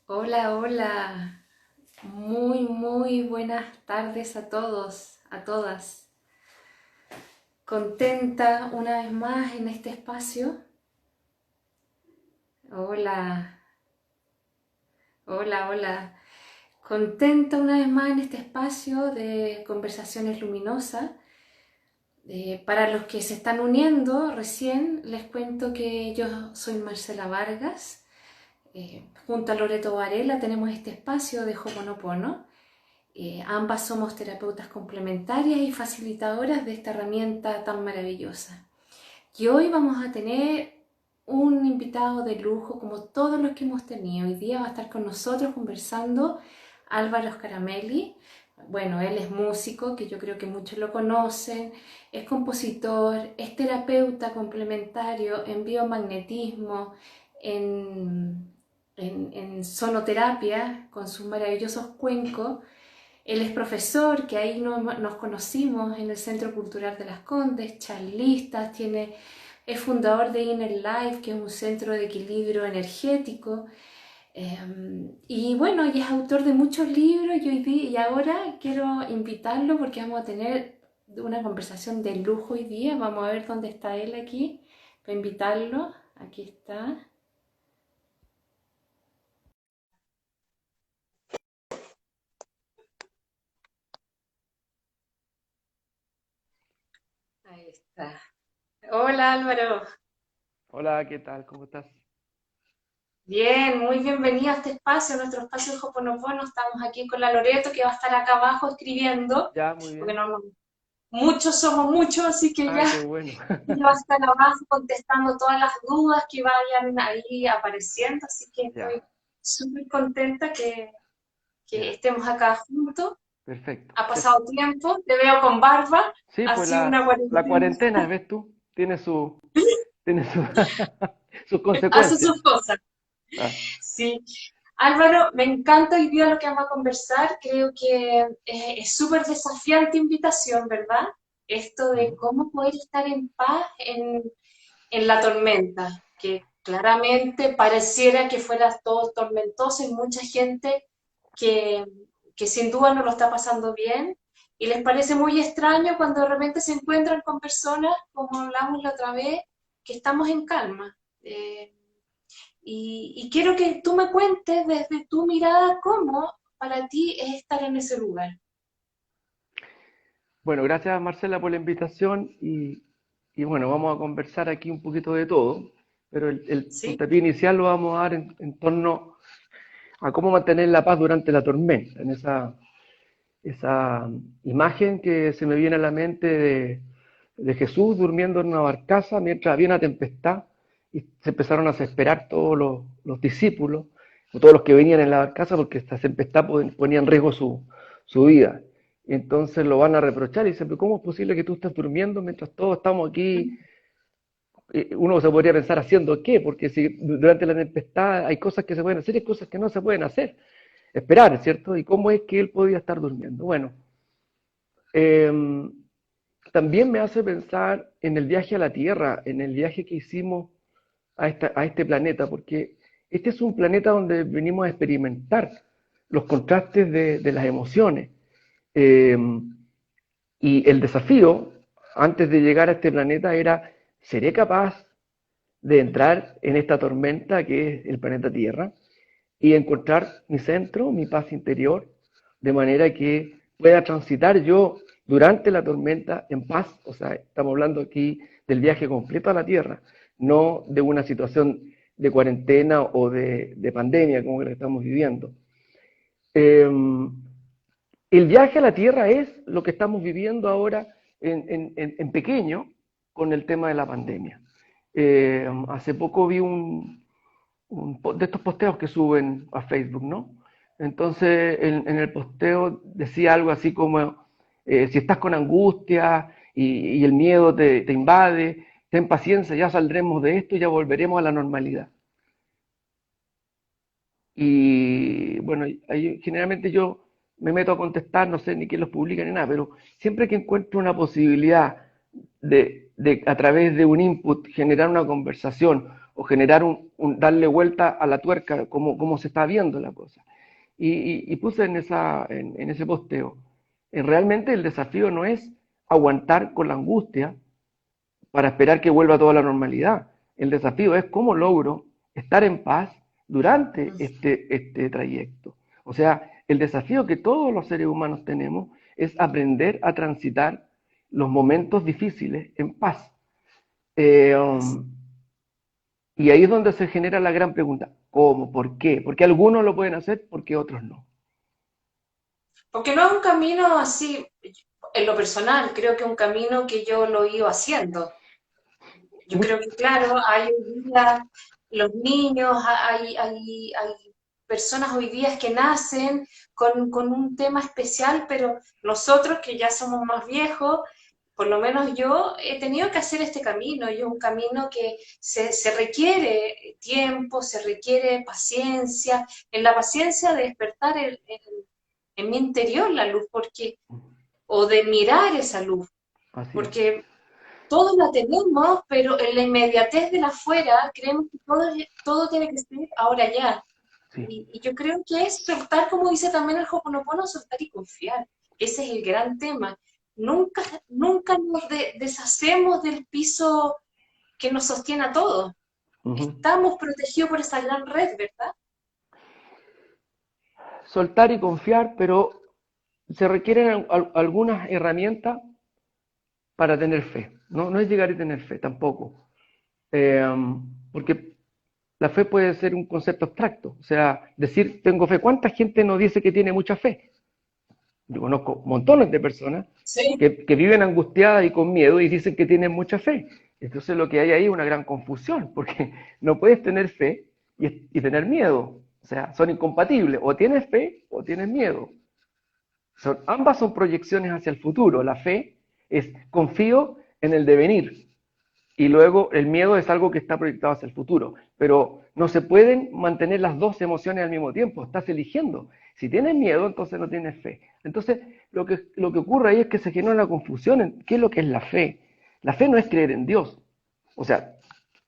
Hola, hola. Muy buenas tardes a todos, a todas. Contenta una vez más en este espacio. Hola, hola. Contenta una vez más en este espacio de conversaciones luminosas. Para los que se están uniendo recién, les cuento que yo soy Marcela Vargas. Junto a Loreto Varela tenemos este espacio de Ho'oponopono. Ambas somos terapeutas complementarias y facilitadoras de esta herramienta tan maravillosa. Y hoy vamos a tener un invitado de lujo como todos los que hemos tenido. Hoy día va a estar con nosotros conversando Álvaro Scaramelli. Bueno, él es músico, que yo creo que muchos lo conocen, es compositor, es terapeuta complementario en biomagnetismo, en sonoterapia, con sus maravillosos cuencos. Él es profesor, que ahí nos conocimos en el Centro Cultural de Las Condes, charlista, es fundador de Inner Life, que es un centro de equilibrio energético. Y bueno, y es autor de muchos libros y ahora quiero invitarlo porque vamos a tener una conversación de lujo hoy día. Vamos a ver dónde está él aquí, para invitarlo. Aquí está. Ahí está. Hola Álvaro. Hola, ¿qué tal? ¿Cómo estás? Bien, muy bienvenido a este espacio, nuestro espacio de Hoponopono. Estamos aquí con la Loreto que va a estar acá abajo escribiendo, Ya, muy porque bien. no, muchos somos muchos, así que ya Ah, qué bueno. ella va a estar abajo contestando todas las dudas que vayan ahí apareciendo, así que Ya, estoy súper contenta que ya, estemos acá juntos. perfecto. Ha pasado tiempo, te veo con barba, Sí, ha pues sido una la cuarentena, cuarentena, ¿ves tú? Tiene sus hace consecuencias. sus cosas. Ah, Sí, Álvaro, me encanta hoy día lo que vamos a conversar. Creo que es súper desafiante invitación, ¿verdad? Esto de ujú. cómo poder estar en paz en la tormenta, que claramente pareciera que fuera todo tormentoso y mucha gente que, que sin duda no lo está pasando bien. Y les parece muy extraño cuando de repente se encuentran con personas, como hablamos la otra vez, que estamos en calma. Y quiero que tú me cuentes desde tu mirada cómo para ti es estar en ese lugar. Bueno, gracias Marcela por la invitación y bueno, vamos a conversar aquí un poquito de todo, pero el ¿Sí? puntapié inicial lo vamos a dar en torno a cómo mantener la paz durante la tormenta, en esa imagen que se me viene a la mente de Jesús durmiendo en una barcaza mientras había una tempestad y se empezaron a desesperar todos los discípulos, o todos los que venían en la barcaza, porque esta tempestad ponía en riesgo su vida. Y entonces lo van a reprochar y dicen, pero ¿cómo es posible que tú estés durmiendo mientras todos estamos aquí? Uno se podría pensar haciendo qué, porque si durante la tempestad hay cosas que se pueden hacer y hay cosas que no se pueden hacer. Esperar, ¿cierto? ¿Y cómo es que él podía estar durmiendo? Bueno, eh, también me hace pensar en el viaje a la Tierra, en el viaje que hicimos a este planeta, porque este es un planeta donde venimos a experimentar los contrastes de las emociones. Eh, y el desafío, antes de llegar a este planeta, era, ¿seré capaz de entrar en esta tormenta que es el planeta Tierra y encontrar mi centro, mi paz interior, de manera que pueda transitar yo durante la tormenta en paz? O sea, estamos hablando aquí del viaje completo a la Tierra, no de una situación de cuarentena o de pandemia como la que estamos viviendo. Eh, el viaje a la Tierra es lo que estamos viviendo ahora en pequeño con el tema de la pandemia. Hace poco vi de estos posteos que suben a Facebook, ¿no? Entonces, en el posteo decía algo así como, si estás con angustia y el miedo te invade, ten paciencia, ya saldremos de esto y ya volveremos a la normalidad. Y bueno, generalmente yo me meto a contestar, no sé ni quién los publica ni nada, pero siempre que encuentro una posibilidad a través de un input generar una conversación o generar darle vuelta a la tuerca, como se está viendo la cosa. Y puse en ese posteo, realmente el desafío no es aguantar con la angustia para esperar que vuelva toda la normalidad. El desafío es cómo logro estar en paz durante este trayecto. O sea, el desafío que todos los seres humanos tenemos es aprender a transitar los momentos difíciles en paz. Eh, um, y ahí es donde se genera la gran pregunta, ¿cómo? ¿Por qué? Porque algunos lo pueden hacer, porque otros no. Porque no es un camino así, en lo personal, creo que es un camino que yo lo he ido haciendo. Yo creo que, claro, hay hoy día los niños, hay personas hoy día que nacen con un tema especial, pero nosotros que ya somos más viejos, por lo menos yo he tenido que hacer este camino, y es un camino que se requiere tiempo, se requiere paciencia, en la paciencia de despertar en mi interior la luz, porque, o de mirar esa luz, Así es. porque todos la tenemos, pero en la inmediatez de la afuera creemos que todo tiene que ser ahora ya. Sí. Y yo creo que es soltar, como dice también el Hoponopono, soltar y confiar. Ese es el gran tema. Nunca, nunca nos deshacemos del piso que nos sostiene a todos. Ujú. Estamos protegidos por esa gran red, ¿verdad? Soltar y confiar, pero se requieren algunas herramientas para tener fe. No, no es llegar y tener fe tampoco. Eh, Porque la fe puede ser un concepto abstracto. O sea, decir tengo fe. ¿Cuánta gente no dice que tiene mucha fe? Yo conozco montones de personas Sí. que viven angustiadas y con miedo y dicen que tienen mucha fe. Entonces lo que hay ahí es una gran confusión, porque no puedes tener fe y tener miedo. O sea, son incompatibles. O tienes fe o tienes miedo. Ambas son proyecciones hacia el futuro. La fe es confío en el devenir. Y luego el miedo es algo que está proyectado hacia el futuro. Pero no se pueden mantener las dos emociones al mismo tiempo. Estás eligiendo. Si tienes miedo, entonces no tienes fe. Entonces, lo que ocurre ahí es que se genera una confusión en qué es lo que es la fe. La fe no es creer en Dios. O sea,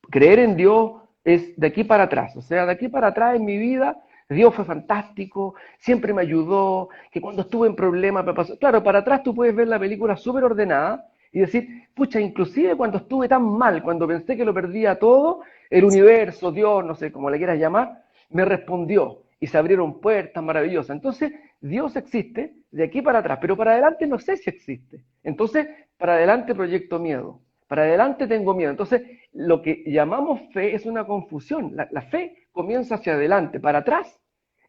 creer en Dios es de aquí para atrás. O sea, de aquí para atrás en mi vida, Dios fue fantástico, siempre me ayudó, que cuando estuve en problemas me pasó. Claro, para atrás tú puedes ver la película súper ordenada y decir, pucha, inclusive cuando estuve tan mal, cuando pensé que lo perdía todo, el universo, Dios, no sé cómo le quieras llamar, me respondió y se abrieron puertas maravillosas. Entonces, Dios existe de aquí para atrás, pero para adelante no sé si existe. Entonces, para adelante proyecto miedo. Para adelante tengo miedo. Entonces, lo que llamamos fe es una confusión. La fe comienza hacia adelante. Para atrás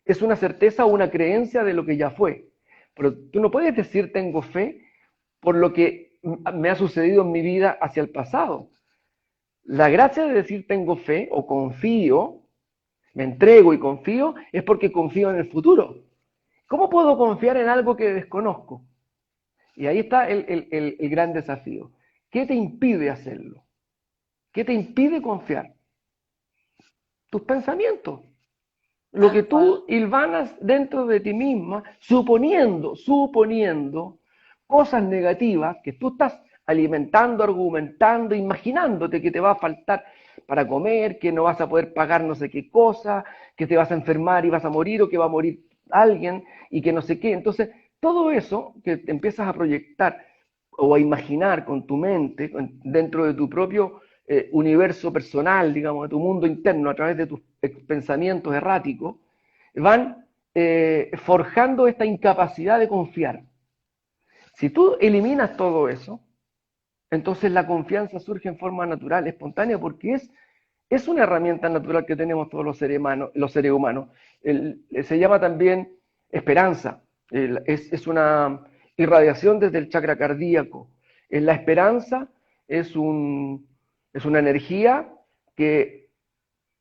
es una certeza o una creencia de lo que ya fue. Pero tú no puedes decir tengo fe por lo que me ha sucedido en mi vida hacia el pasado. La gracia de decir tengo fe o confío, me entrego y confío, es porque confío en el futuro. ¿Cómo puedo confiar en algo que desconozco? Y ahí está el gran desafío. ¿Qué te impide hacerlo? ¿Qué te impide confiar? Tus pensamientos. Lo que Tal cual. tú hilvanas dentro de ti misma, suponiendo cosas negativas que tú estás alimentando, argumentando, imaginándote que te va a faltar para comer, que no vas a poder pagar no sé qué cosa, que te vas a enfermar y vas a morir o que va a morir alguien y que no sé qué. Entonces, todo eso que te empiezas a proyectar o a imaginar con tu mente, dentro de tu propio universo personal, digamos, de tu mundo interno, a través de tus pensamientos erráticos, van forjando esta incapacidad de confiar. Si tú eliminas todo eso, entonces la confianza surge en forma natural, espontánea, porque es una herramienta natural que tenemos todos los seres humanos. Se llama también esperanza. Es una irradiación desde el chakra cardíaco. La esperanza es, es una energía que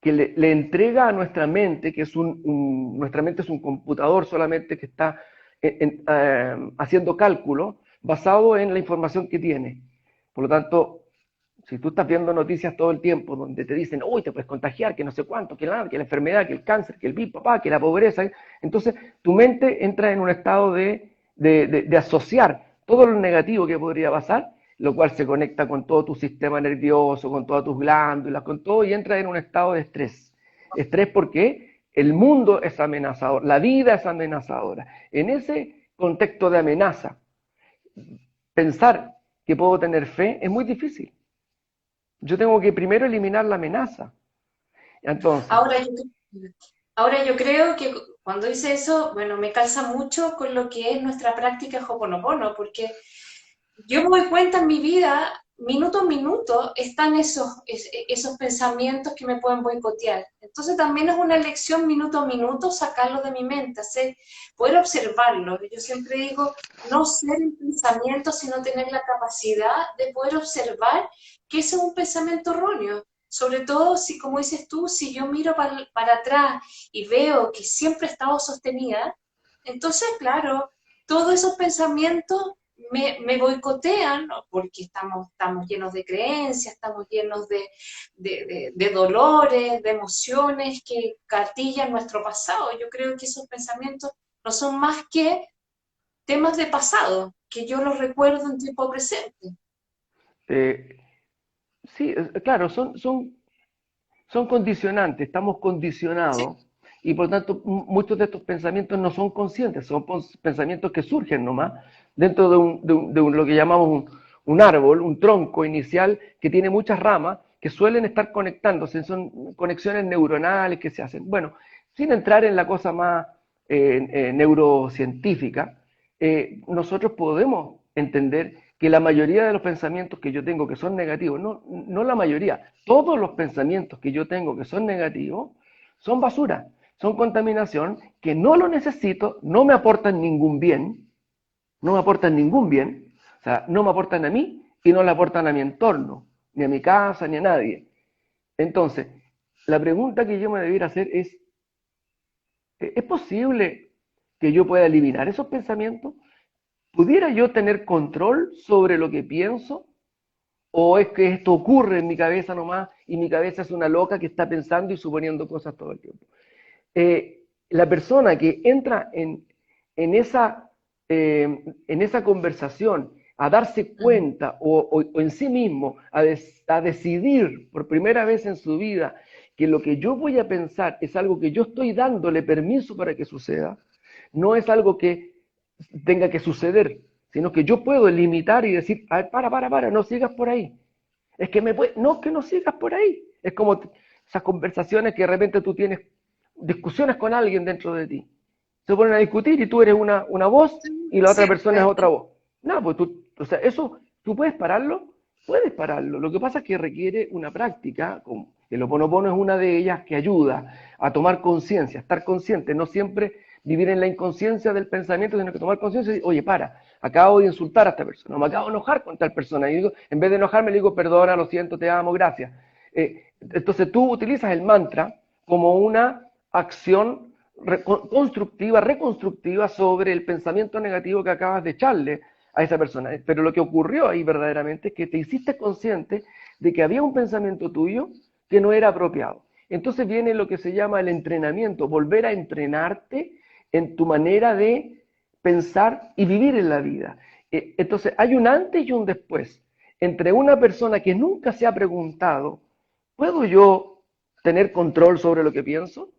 le entrega a nuestra mente, que es nuestra mente es un computador solamente que está haciendo cálculos basado en la información que tiene. Por lo tanto, si tú estás viendo noticias todo el tiempo donde te dicen, uy, te puedes contagiar, que no sé cuánto, que la enfermedad, que el cáncer, que el papá, que la pobreza, entonces tu mente entra en un estado de asociar todo lo negativo que podría pasar lo cual se conecta con todo tu sistema nervioso, con todas tus glándulas, con todo, y entras en un estado de estrés. Estrés porque el mundo es amenazador, la vida es amenazadora. En ese contexto de amenaza, pensar que puedo tener fe es muy difícil. Yo tengo que primero eliminar la amenaza. Entonces, Ahora yo, ahora yo creo que cuando hice eso, bueno, me calza mucho con lo que es nuestra práctica Hoponopono, porque yo me doy cuenta en mi vida, minuto a minuto, están esos pensamientos que me pueden boicotear. Entonces también es una lección minuto a minuto sacarlo de mi mente, poder observarlo. Yo siempre digo, no ser el pensamiento, sino tener la capacidad de poder observar que ese es un pensamiento erróneo. Sobre todo si, como dices tú, si yo miro para atrás y veo que siempre he estado sostenida, entonces, claro, todos esos pensamientos me boicotean, ¿no? Porque estamos llenos de creencias, estamos llenos de dolores, de emociones que gatillan nuestro pasado. Yo creo que esos pensamientos no son más que temas de pasado, que yo los recuerdo en tiempo presente. eh, sí, claro, son condicionantes, estamos ¿Sí? condicionados y por tanto muchos de estos pensamientos no son conscientes, son pensamientos que surgen nomás dentro de lo que llamamos un árbol, un tronco inicial que tiene muchas ramas que suelen estar conectándose, son conexiones neuronales que se hacen. Bueno, sin entrar en la cosa más neurocientífica, nosotros podemos entender que la mayoría de los pensamientos que yo tengo que son negativos, no la mayoría, todos los pensamientos que yo tengo que son negativos, son basura, son contaminación, que no lo necesito, no me aportan ningún bien, no me aportan ningún bien, o sea, no me aportan a mí y no le aportan a mi entorno, ni a mi casa, ni a nadie. Entonces, la pregunta que yo me debiera hacer ¿es posible que yo pueda eliminar esos pensamientos? ¿Pudiera yo tener control sobre lo que pienso? ¿O es que esto ocurre en mi cabeza nomás y mi cabeza es una loca que está pensando y suponiendo cosas todo el tiempo? La persona que entra en esa, en esa conversación a darse cuenta o en sí mismo a decidir por primera vez en su vida que lo que yo voy a pensar es algo que yo estoy dándole permiso para que suceda, no es algo que tenga que suceder, sino que yo puedo limitar y decir, a ver, para, no sigas por ahí. Es que no, que no sigas por ahí. Es como esas conversaciones que de repente tú tienes discusiones con alguien dentro de ti. Se ponen a discutir y tú eres una voz y la otra persona es Siempre. otra voz. No, pues tú, o sea, eso, ¿tú puedes pararlo. Lo que pasa es que requiere una práctica, como el Ho'oponopono es una de ellas que ayuda a tomar conciencia, a estar consciente, no siempre vivir en la inconsciencia del pensamiento, sino que tomar conciencia y decir, oye, acabo de insultar a esta persona, o me acabo de enojar con tal persona, y digo, en vez de enojarme le digo, perdona, lo siento, te amo, gracias. Entonces tú utilizas el mantra como una acción constructiva, reconstructiva sobre el pensamiento negativo que acabas de echarle a esa persona. Pero lo que ocurrió ahí verdaderamente es que te hiciste consciente de que había un pensamiento tuyo que no era apropiado. Entonces viene lo que se llama el entrenamiento, volver a entrenarte en tu manera de pensar y vivir en la vida. Entonces hay un antes y un después entre una persona que nunca se ha preguntado, ¿puedo yo tener control sobre lo que pienso?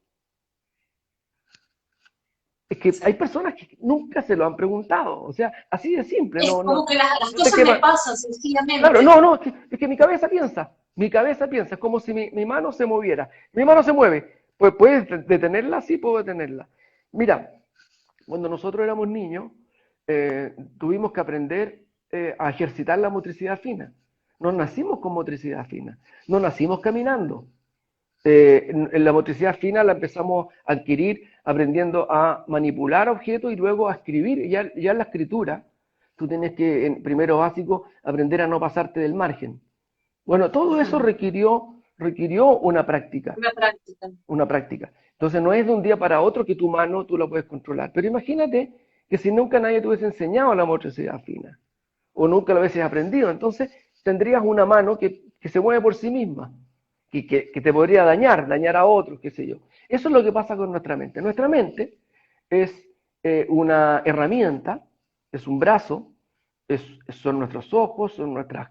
Es que hay Sí. personas que nunca se lo han preguntado, o sea, así de simple, Es como que las no sé cosas qué me más. pasan Claro, sencillamente. es que mi cabeza piensa, es como si mi mano se moviera. Mi mano se mueve, pues puedes detenerla, sí puedo detenerla. Mira, cuando nosotros éramos niños, tuvimos que aprender a ejercitar la motricidad fina. No nacimos con motricidad fina, no nacimos caminando. En la motricidad fina la empezamos a adquirir aprendiendo a manipular objetos y luego a escribir. Ya en la escritura, tú tienes que, en primero básico, aprender a no pasarte del margen. Bueno, todo eso Ujú. requirió una práctica, Una práctica. una práctica. Entonces no es de un día para otro que tu mano tú la puedes controlar. Pero imagínate que si nunca nadie te hubiese enseñado la motricidad fina o nunca lo hubieses aprendido, entonces tendrías una mano que se mueve por sí misma y que te podría dañar a otros, qué sé yo. Eso es lo que pasa con nuestra mente. Nuestra mente es una herramienta, es un brazo son nuestros ojos, son nuestros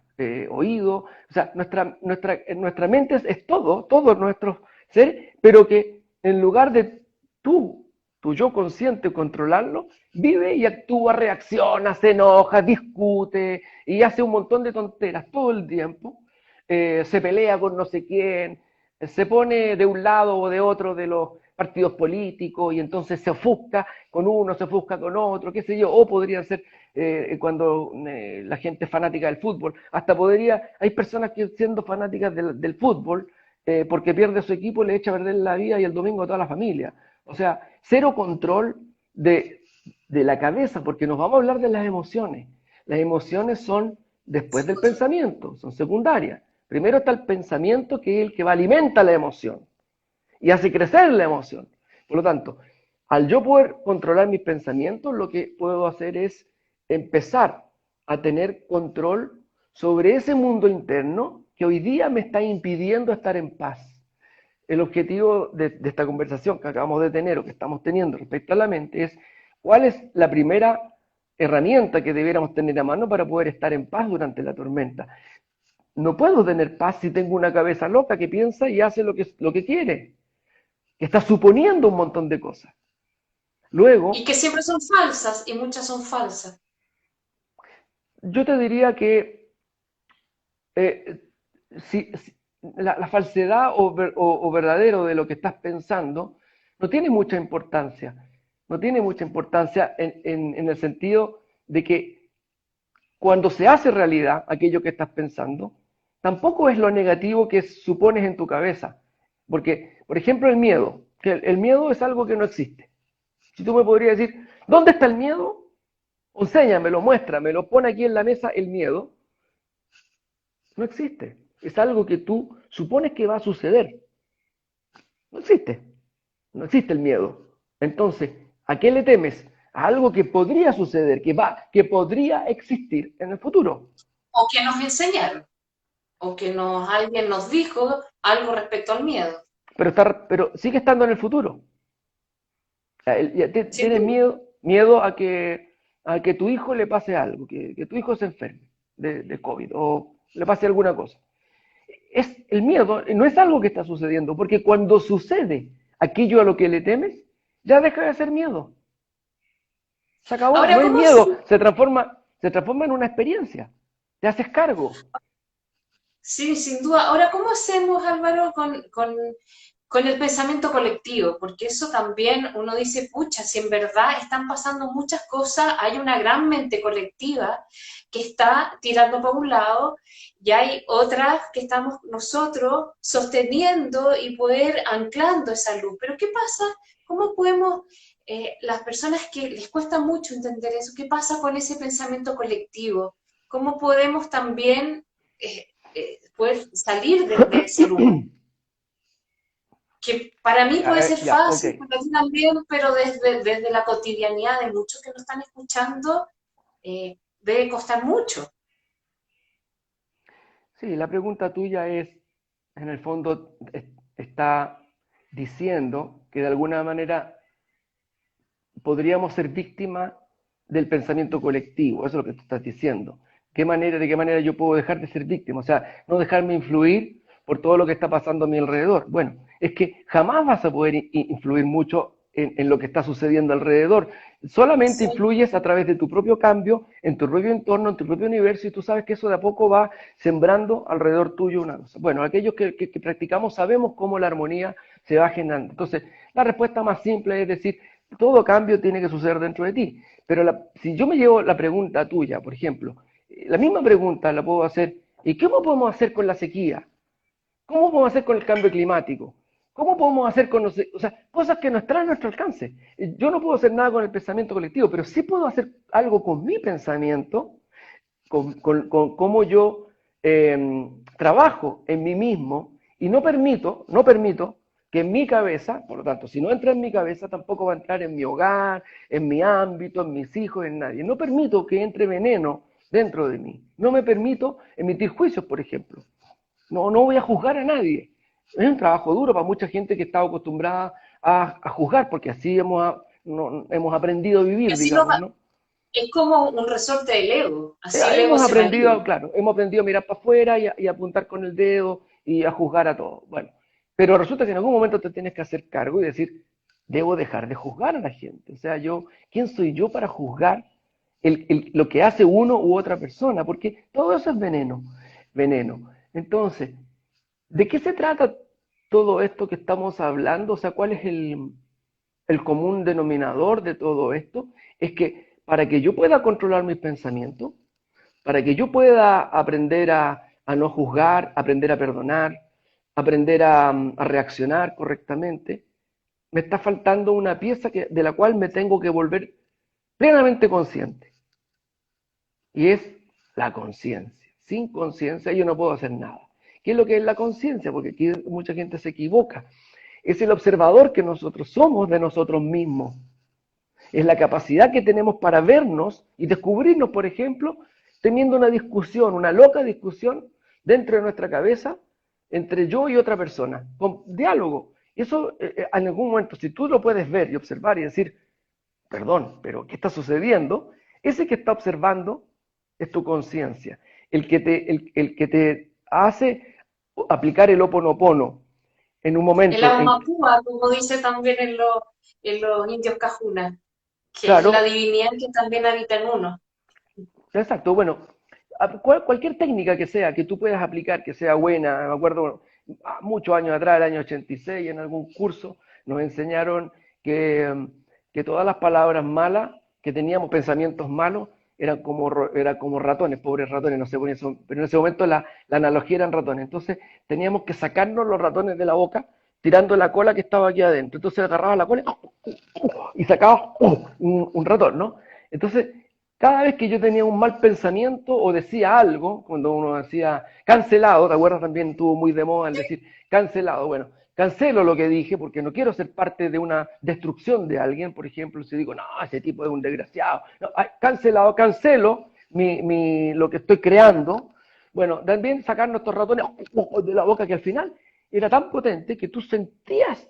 oídos, o sea, nuestra mente es todo, todo nuestro ser, pero que en lugar de tú, tu yo consciente, controlarlo, vive y actúa, reacciona, se enoja, discute y hace un montón de tonteras todo el tiempo, se pelea con no sé quién, se pone de un lado o de otro de los partidos políticos y entonces se ofusca con uno, se ofusca con otro, qué sé yo, o podría ser cuando la gente es fanática del fútbol, hasta podría, hay personas que siendo fanáticas del fútbol, porque pierde su equipo, le echa a perder la vida y el domingo a toda la familia. O sea, cero control de la cabeza, porque nos vamos a hablar de las emociones. Las emociones son después del pensamiento, son secundarias. Primero está el pensamiento, que es el que va alimenta la emoción y hace crecer la emoción. Por lo tanto, al yo poder controlar mis pensamientos, lo que puedo hacer es empezar a tener control sobre ese mundo interno que hoy día me está impidiendo estar en paz. El objetivo de esta conversación que acabamos de tener o que estamos teniendo respecto a la mente es cuál es la primera herramienta que debiéramos tener a mano para poder estar en paz durante la tormenta. No puedo tener paz si tengo una cabeza loca que piensa y hace lo que quiere, que está suponiendo un montón de cosas. Y Luego, que siempre son falsas, y muchas son falsas. yo te diría que eh, si la falsedad o verdadero de lo que estás pensando no tiene mucha importancia. No tiene mucha importancia en el sentido de que cuando se hace realidad aquello que estás pensando, tampoco es lo negativo que supones en tu cabeza. Porque, por ejemplo, el miedo, que el miedo es algo que no existe. Si tú me podrías decir, ¿dónde está el miedo? Enséñamelo, muéstramelo, pon aquí en la mesa el miedo. No existe. Es algo que tú supones que va a suceder. No existe. No existe el miedo. Entonces, ¿a qué le temes? A algo que podría suceder, que podría existir en el futuro. O que nos enseñaron, o que alguien nos dijo algo respecto al miedo. Pero sigue estando en el futuro. Sin Tienes duda. miedo a que tu hijo le pase algo, que tu hijo se enferme de COVID o le pase alguna cosa. El miedo no es algo que está sucediendo, porque cuando sucede aquello a lo que le temes, ya deja de ser miedo. Se acabó, no Ahora, es ¿cómo miedo, se transforma en una experiencia. Te haces cargo. sí, sin duda. Ahora, ¿cómo hacemos, Álvaro, con el pensamiento colectivo? Porque eso también uno dice, pucha, si en verdad están pasando muchas cosas, hay una gran mente colectiva que está tirando para un lado y hay otras que estamos nosotros sosteniendo y poder anclando esa luz. Pero ¿qué pasa? ¿Cómo podemos, las personas que les cuesta mucho entender eso, qué pasa con ese pensamiento colectivo? ¿Cómo podemos también poder salir de ese lugar? Que para mí puede ser Ya, ok. fácil, para ti también, pero desde la cotidianidad de muchos que nos están escuchando, debe costar mucho. Sí, la pregunta tuya es, en el fondo, está diciendo que de alguna manera podríamos ser víctimas del pensamiento colectivo, eso es lo que tú estás diciendo. ¿De qué manera yo puedo dejar de ser víctima? O sea, no dejarme influir por todo lo que está pasando a mi alrededor. Bueno, es que jamás vas a poder influir mucho en lo que está sucediendo alrededor. Solamente Sí. influyes a través de tu propio cambio, en tu propio entorno, en tu propio universo, y tú sabes que eso de a poco va sembrando alrededor tuyo una cosa. Bueno, aquellos que practicamos sabemos cómo la armonía se va generando. Entonces, la respuesta más simple es decir, todo cambio tiene que suceder dentro de ti. Pero si yo me llevo la pregunta tuya, por ejemplo, la misma pregunta la puedo hacer, ¿y cómo podemos hacer con la sequía? ¿Cómo podemos hacer con el cambio climático? ¿Cómo podemos hacer con, o sea, cosas que no están a nuestro alcance? Yo no puedo hacer nada con el pensamiento colectivo, pero sí puedo hacer algo con mi pensamiento, con cómo yo trabajo en mí mismo y no permito que en mi cabeza, por lo tanto, si no entra en mi cabeza, tampoco va a entrar en mi hogar, en mi ámbito, en mis hijos, en nadie. No permito que entre veneno dentro de mí. No me permito emitir juicios, por ejemplo. No voy a juzgar a nadie. Es un trabajo duro para mucha gente que está acostumbrada a juzgar, porque así hemos aprendido a Y vivir, así nos, digamos, ¿no? es como un resorte del ego, así el ego Hemos se aprendido, valida. claro, hemos aprendido a mirar para afuera y a apuntar con el dedo y a juzgar a todo. Bueno, pero resulta que en algún momento te tienes que hacer cargo y decir, debo dejar de juzgar a la gente. O sea, yo, ¿quién soy yo para juzgar lo que hace uno u otra persona? Porque todo eso es veneno, veneno. Entonces, ¿de qué se trata todo esto que estamos hablando? O sea, ¿cuál es el común denominador de todo esto? Es que para que yo pueda controlar mis pensamientos, para que yo pueda aprender a no juzgar, aprender a perdonar, aprender a reaccionar correctamente, me está faltando una pieza de la cual me tengo que volver plenamente consciente. Y es la conciencia. Sin conciencia yo no puedo hacer nada. ¿Qué es lo que es la conciencia? Porque aquí mucha gente se equivoca. Es el observador que nosotros somos de nosotros mismos. Es la capacidad que tenemos para vernos y descubrirnos, por ejemplo, teniendo una discusión, una loca discusión dentro de nuestra cabeza entre yo y otra persona, con diálogo. Eso en algún momento, si tú lo puedes ver y observar y decir, perdón, pero ¿qué está sucediendo? Ese que está observando es tu conciencia, el que te hace aplicar el oponopono en un El momento en, Aumakua, como dice también en los indios Cajuna, que es la claro, divinidad que también habita en uno. exacto, bueno, cualquier técnica que sea, que tú puedas aplicar, que sea buena, me acuerdo muchos años atrás, el año 86, en algún curso, nos enseñaron que todas las palabras malas, que teníamos pensamientos malos, eran como ratones, pobres ratones, no sé por eso, pero en ese momento la analogía eran ratones. Entonces teníamos que sacarnos los ratones de la boca, tirando la cola que estaba aquí adentro. Entonces agarraba la cola y sacaba un ratón, ¿no? Entonces cada vez que yo tenía un mal pensamiento o decía algo, cuando uno decía cancelado, ¿te acuerdas? También estuvo muy de moda el decir cancelado. Bueno, cancelo lo que dije porque no quiero ser parte de una destrucción de alguien. Por ejemplo, si digo, no, ese tipo es un desgraciado. No, cancelado, cancelo lo que estoy creando. Bueno, también sacar nuestros ratones de la boca que al final era tan potente que tú sentías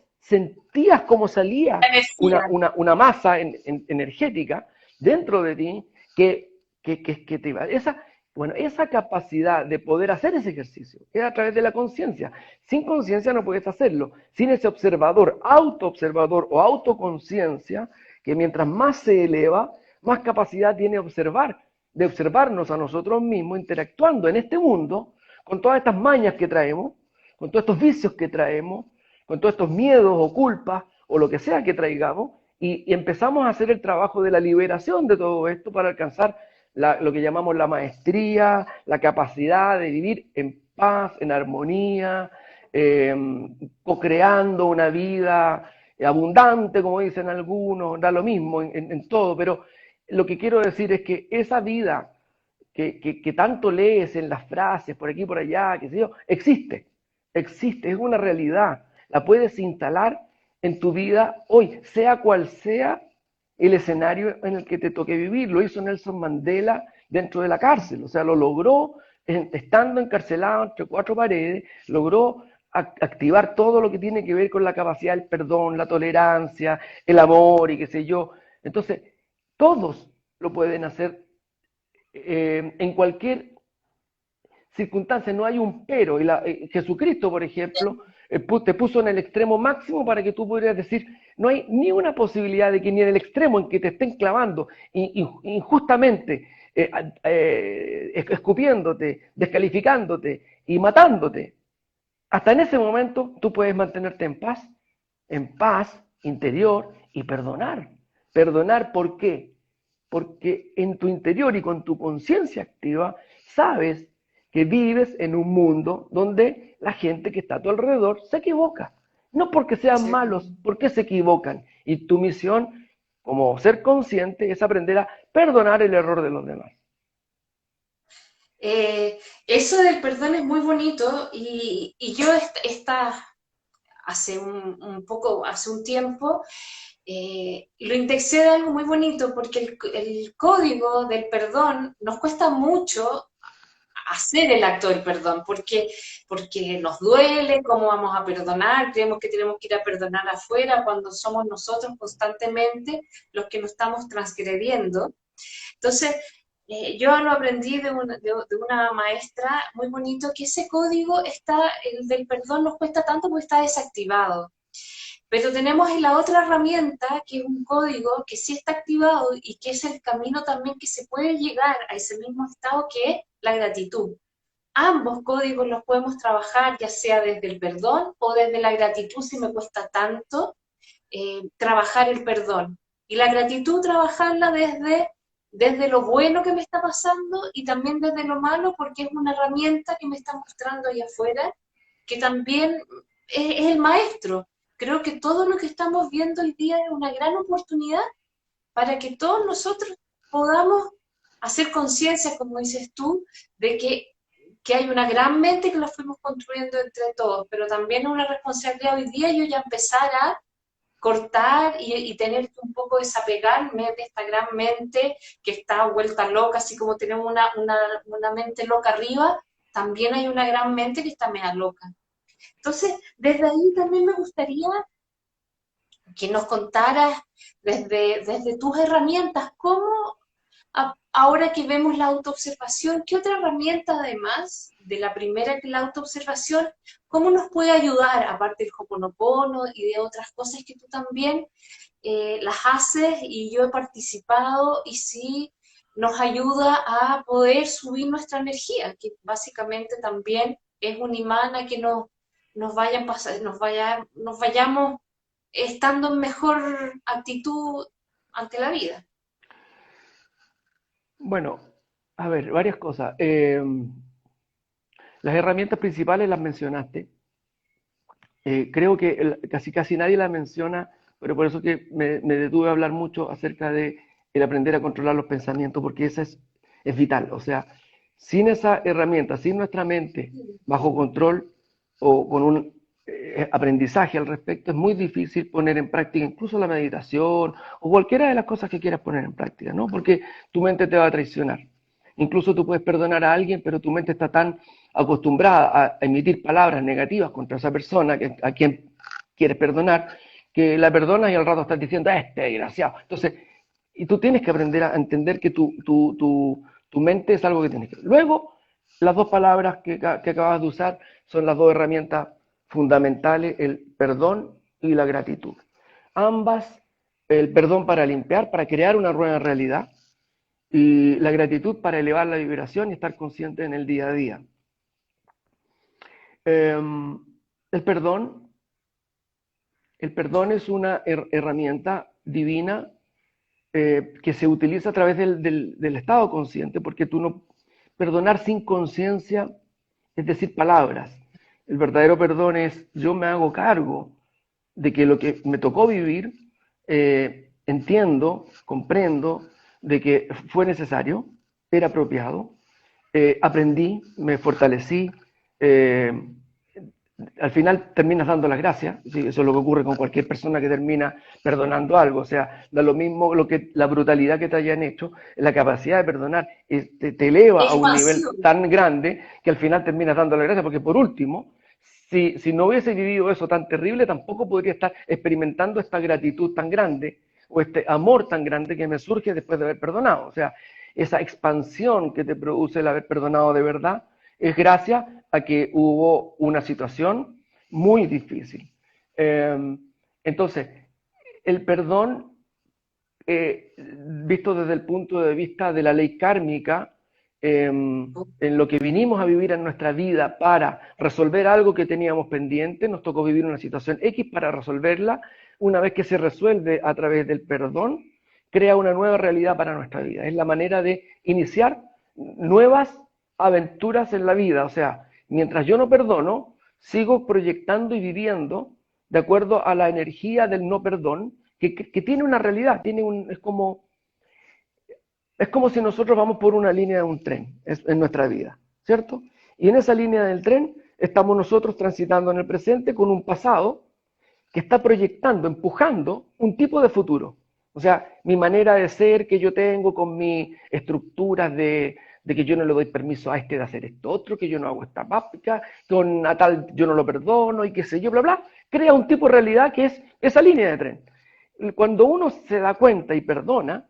cómo salía La energía. una masa energética dentro de ti que te iba. Bueno, esa capacidad de poder hacer ese ejercicio es a través de la conciencia. Sin conciencia no puedes hacerlo. Sin ese observador, autoobservador o autoconciencia, que mientras más se eleva, más capacidad tiene de observarnos a nosotros mismos interactuando en este mundo con todas estas mañas que traemos, con todos estos vicios que traemos, con todos estos miedos o culpas o lo que sea que traigamos, y empezamos a hacer el trabajo de la liberación de todo esto para alcanzar lo que llamamos la maestría, la capacidad de vivir en paz, en armonía, eh, co-creando una vida abundante, como dicen algunos, da lo mismo en todo, pero lo que quiero decir es que esa vida que tanto lees en las frases, por aquí, por allá, qué sé yo, existe, es una realidad, la puedes instalar en tu vida hoy, sea cual sea el escenario en el que te toque vivir. Lo hizo Nelson Mandela dentro de la cárcel, o sea, lo logró estando encarcelado entre cuatro paredes, logró activar todo lo que tiene que ver con la capacidad del perdón, la tolerancia, el amor y qué sé yo. Entonces, todos lo pueden hacer en cualquier circunstancia, no hay un pero. Jesucristo, por ejemplo, te puso en el extremo máximo para que tú pudieras decir, no hay ni una posibilidad de que ni en el extremo en que te estén clavando injustamente, escupiéndote, descalificándote y matándote. Hasta en ese momento tú puedes mantenerte en paz interior y perdonar. ¿Perdonar por qué? Porque en tu interior y con tu conciencia activa sabes que vives en un mundo donde la gente que está a tu alrededor se equivoca. No porque sean Sí. malos, porque se equivocan. Y tu misión como ser consciente es aprender a perdonar el error de los demás. Eso del perdón es muy bonito y yo un poco, hace un tiempo, lo indexé de algo muy bonito porque el código del perdón nos cuesta mucho hacer el acto del perdón, porque nos duele, cómo vamos a perdonar, creemos que tenemos que ir a perdonar afuera cuando somos nosotros constantemente los que nos estamos transgrediendo. Entonces, yo lo aprendí de una maestra muy bonito, que ese código está, el del perdón nos cuesta tanto porque está desactivado. Pero tenemos la otra herramienta, que es un código que sí está activado y que es el camino también que se puede llegar a ese mismo estado, que es la gratitud. Ambos códigos los podemos trabajar, ya sea desde el perdón o desde la gratitud, si me cuesta tanto trabajar el perdón. Y la gratitud, trabajarla desde lo bueno que me está pasando y también desde lo malo, porque es una herramienta que me está mostrando ahí afuera, que también es el maestro. Creo que todo lo que estamos viendo hoy día es una gran oportunidad para que todos nosotros podamos hacer conciencia, como dices tú, de que hay una gran mente que la fuimos construyendo entre todos, pero también es una responsabilidad hoy día yo ya empezar a cortar y tener que un poco desapegarme de esta gran mente que está vuelta loca, así como tenemos una mente loca arriba, también hay una gran mente que está media loca. Entonces, desde ahí también me gustaría que nos contaras desde tus herramientas, cómo ahora que vemos la autoobservación, ¿qué otra herramienta además de la primera, que es la autoobservación, cómo nos puede ayudar, aparte del Ho'oponopono y de otras cosas que tú también las haces y yo he participado, y sí nos ayuda a poder subir nuestra energía, que básicamente también es un imán a que nos vayamos estando en mejor actitud ante la vida? Bueno, a ver, varias cosas. Las herramientas principales las mencionaste. Creo que casi nadie las menciona, pero por eso que me detuve a hablar mucho acerca de el aprender a controlar los pensamientos, porque esa es vital. O sea, sin esa herramienta, sin nuestra mente bajo control o con un aprendizaje al respecto, es muy difícil poner en práctica incluso la meditación o cualquiera de las cosas que quieras poner en práctica, ¿no? Porque tu mente te va a traicionar. Incluso tú puedes perdonar a alguien, pero tu mente está tan acostumbrada a emitir palabras negativas contra esa persona a quien quieres perdonar, que la perdonas y al rato estás diciendo, este desgraciado. Entonces, y tú tienes que aprender a entender que tu mente es algo que tienes que... Luego, las dos palabras que acabas de usar son las dos herramientas fundamentales, el perdón y la gratitud. Ambas, el perdón para limpiar, para crear una nueva realidad, y la gratitud para elevar la vibración y estar consciente en el día a día. El perdón es una herramienta divina que se utiliza a través del estado consciente, porque tú no perdonar sin conciencia, es decir, palabras. El verdadero perdón es yo me hago cargo de que lo que me tocó vivir, entiendo, comprendo de que fue necesario, era apropiado, aprendí, me fortalecí, al final terminas dando las gracias, ¿sí? Eso es lo que ocurre con cualquier persona que termina perdonando algo, o sea, da lo mismo la brutalidad que te hayan hecho, la capacidad de perdonar te eleva a un nivel tan grande que al final terminas dando las gracias, porque por último, si no hubiese vivido eso tan terrible, tampoco podría estar experimentando esta gratitud tan grande o este amor tan grande que me surge después de haber perdonado. O sea, esa expansión que te produce el haber perdonado de verdad es gracias a que hubo una situación muy difícil. Entonces, el perdón, visto desde el punto de vista de la ley kármica, en lo que vinimos a vivir en nuestra vida para resolver algo que teníamos pendiente, nos tocó vivir una situación X para resolverla. Una vez que se resuelve a través del perdón, crea una nueva realidad para nuestra vida. Es la manera de iniciar nuevas aventuras en la vida. O sea, mientras yo no perdono, sigo proyectando y viviendo de acuerdo a la energía del no perdón, que tiene una realidad, es como si nosotros vamos por una línea de un tren en nuestra vida, ¿cierto? Y en esa línea del tren estamos nosotros transitando en el presente con un pasado que está proyectando, empujando un tipo de futuro. O sea, mi manera de ser que yo tengo con mis estructuras de que yo no le doy permiso a este de hacer esto otro, que yo no hago esta páprica, con a tal yo no lo perdono y qué sé yo, bla, bla, crea un tipo de realidad que es esa línea de tren. Cuando uno se da cuenta y perdona,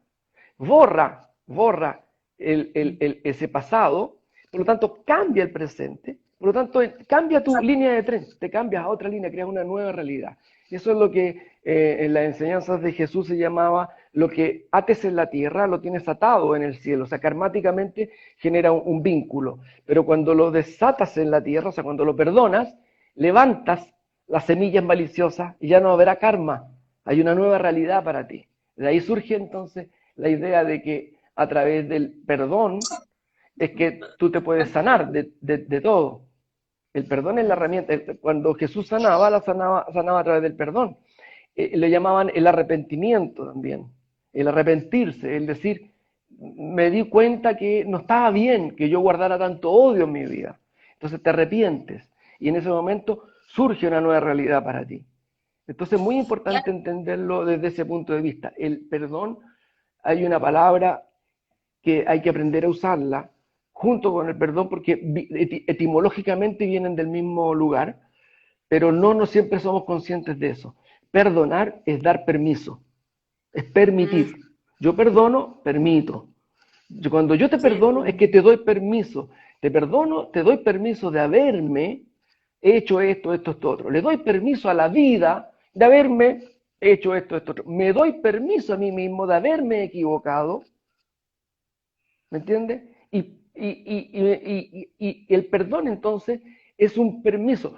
borra borra ese pasado, por lo tanto cambia el presente, por lo tanto cambia tu línea de tren, te cambias a otra línea, creas una nueva realidad. Eso es lo que en las enseñanzas de Jesús se llamaba: lo que ates en la tierra lo tienes atado en el cielo. O sea, karmáticamente genera un vínculo, pero cuando lo desatas en la tierra, o sea, cuando lo perdonas, levantas las semillas maliciosas y ya no habrá karma, hay una nueva realidad para ti. De ahí surge entonces la idea de que a través del perdón es que tú te puedes sanar de todo. El perdón es la herramienta. Cuando Jesús sanaba, sanaba a través del perdón. Le llamaban el arrepentimiento también. El arrepentirse, el decir, me di cuenta que no estaba bien que yo guardara tanto odio en mi vida. Entonces te arrepientes y en ese momento surge una nueva realidad para ti. Entonces es muy importante entenderlo desde ese punto de vista. El perdón, hay una palabra que hay que aprender a usarla junto con el perdón, porque etimológicamente vienen del mismo lugar, pero no siempre somos conscientes de eso. Perdonar es dar permiso, es permitir. Yo perdono, permito. Cuando yo te perdono es que te doy permiso. Te perdono, te doy permiso de haberme hecho esto, esto, otro. Le doy permiso a la vida de haberme hecho esto, esto, otro. Me doy permiso a mí mismo de haberme equivocado. ¿Me entiendes? Y el perdón entonces es un permiso.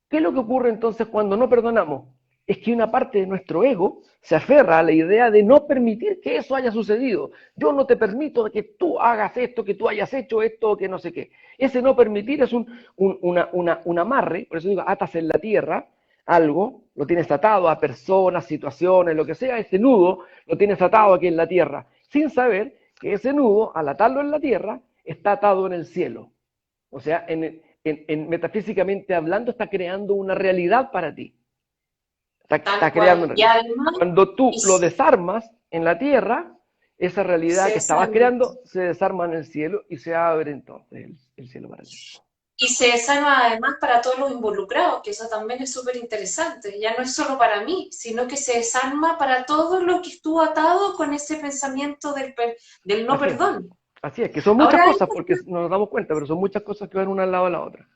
¿Qué es lo que ocurre entonces cuando no perdonamos? Es que una parte de nuestro ego se aferra a la idea de no permitir que eso haya sucedido. Yo no te permito que tú hagas esto, que tú hayas hecho esto, que no sé qué. Ese no permitir es un amarre, por eso digo, atas en la tierra algo, lo tienes atado a personas, situaciones, lo que sea, ese nudo lo tienes atado aquí en la tierra, sin saber que ese nudo, al atarlo en la tierra, está atado en el cielo. O sea, metafísicamente hablando, está creando una realidad para ti. Está creando una realidad. Cuando tú lo desarmas en la tierra, esa realidad que estabas creando se desarma en el cielo y se abre entonces el cielo para ti. Y se desarma además para todos los involucrados, que eso también es súper interesante. Ya no es solo para mí, sino que se desarma para todo lo que estuvo atado con ese pensamiento del no perdón. Así es, que son muchas cosas, porque no nos damos cuenta, pero son muchas cosas que van una al lado de la otra.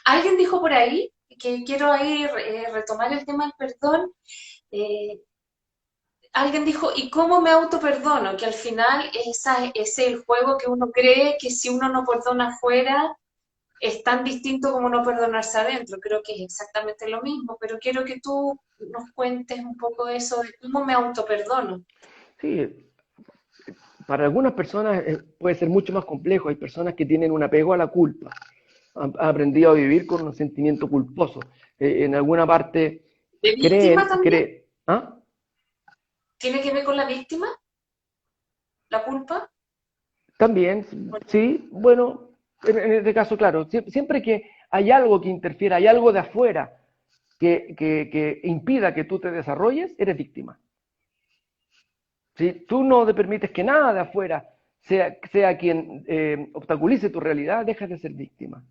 Alguien dijo por ahí, que quiero ahí retomar el tema del perdón, alguien dijo, ¿y cómo me autoperdono? Que al final es el juego que uno cree que si uno no perdona afuera, es tan distinto como no perdonarse adentro. Creo que es exactamente lo mismo, pero quiero que tú nos cuentes un poco eso de cómo me autoperdono. Sí, para algunas personas puede ser mucho más complejo. Hay personas que tienen un apego a la culpa. Han aprendido a vivir con un sentimiento culposo. En alguna parte ¿De víctima también? ¿Ah? ¿Tiene que ver con la víctima? ¿La culpa? También, sí, bueno, en este caso, claro, siempre que hay algo que interfiera, hay algo de afuera que impida que tú te desarrolles, eres víctima. Si tú no te permites que nada de afuera sea quien obstaculice tu realidad, dejas de ser víctima.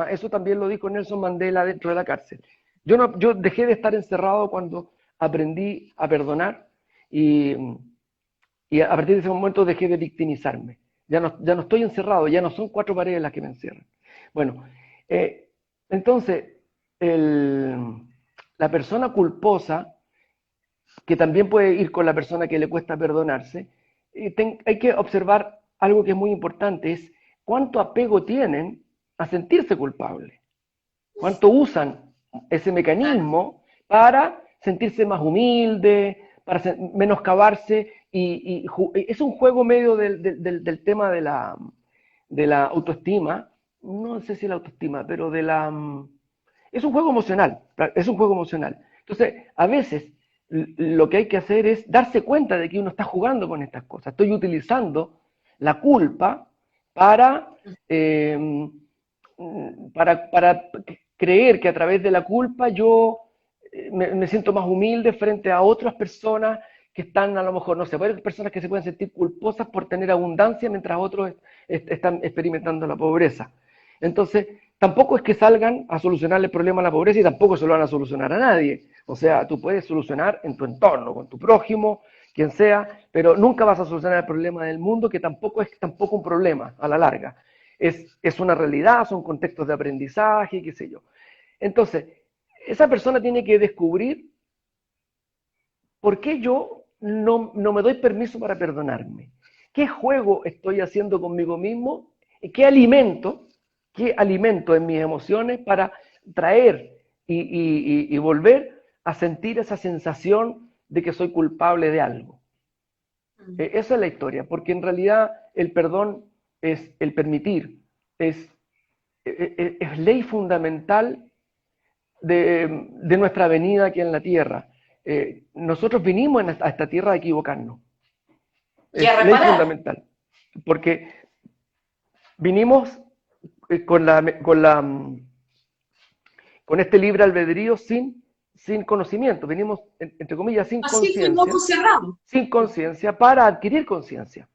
Eso también lo dijo Nelson Mandela dentro de la cárcel. Yo dejé de estar encerrado cuando aprendí a perdonar y a partir de ese momento dejé de victimizarme. Ya no estoy encerrado, ya no son 4 paredes las que me encierran. Bueno, entonces, la persona culposa, que también puede ir con la persona que le cuesta perdonarse, hay que observar algo que es muy importante, es cuánto apego tienen a sentirse culpables, cuánto usan ese mecanismo para sentirse más humilde, para menoscabarse, y es un juego medio del tema de la autoestima, no sé si la autoestima, pero es un juego emocional, es un juego emocional. Entonces, a veces lo que hay que hacer es darse cuenta de que uno está jugando con estas cosas. Estoy utilizando la culpa para creer que a través de la culpa yo me siento más humilde frente a otras personas que están a lo mejor, no sé, hay personas que se pueden sentir culposas por tener abundancia mientras otros están experimentando la pobreza. Entonces, tampoco es que salgan a solucionar el problema de la pobreza y tampoco se lo van a solucionar a nadie. O sea, tú puedes solucionar en tu entorno, con tu prójimo, quien sea, pero nunca vas a solucionar el problema del mundo, que tampoco es tampoco un problema a la larga. Es una realidad, son contextos de aprendizaje, qué sé yo. Entonces, esa persona tiene que descubrir por qué yo no me doy permiso para perdonarme. ¿Qué juego estoy haciendo conmigo mismo? ¿Qué alimento en mis emociones para traer y volver a sentir esa sensación de que soy culpable de algo? Esa es la historia, porque en realidad el perdón es el permitir, es ley fundamental de nuestra venida aquí en la tierra. Nosotros vinimos a esta tierra a equivocarnos. Y a Es ley reparar. fundamental, porque vinimos con este libre albedrío sin conocimiento, venimos, entre comillas, Así fue como cerramos. sin conciencia para adquirir conciencia.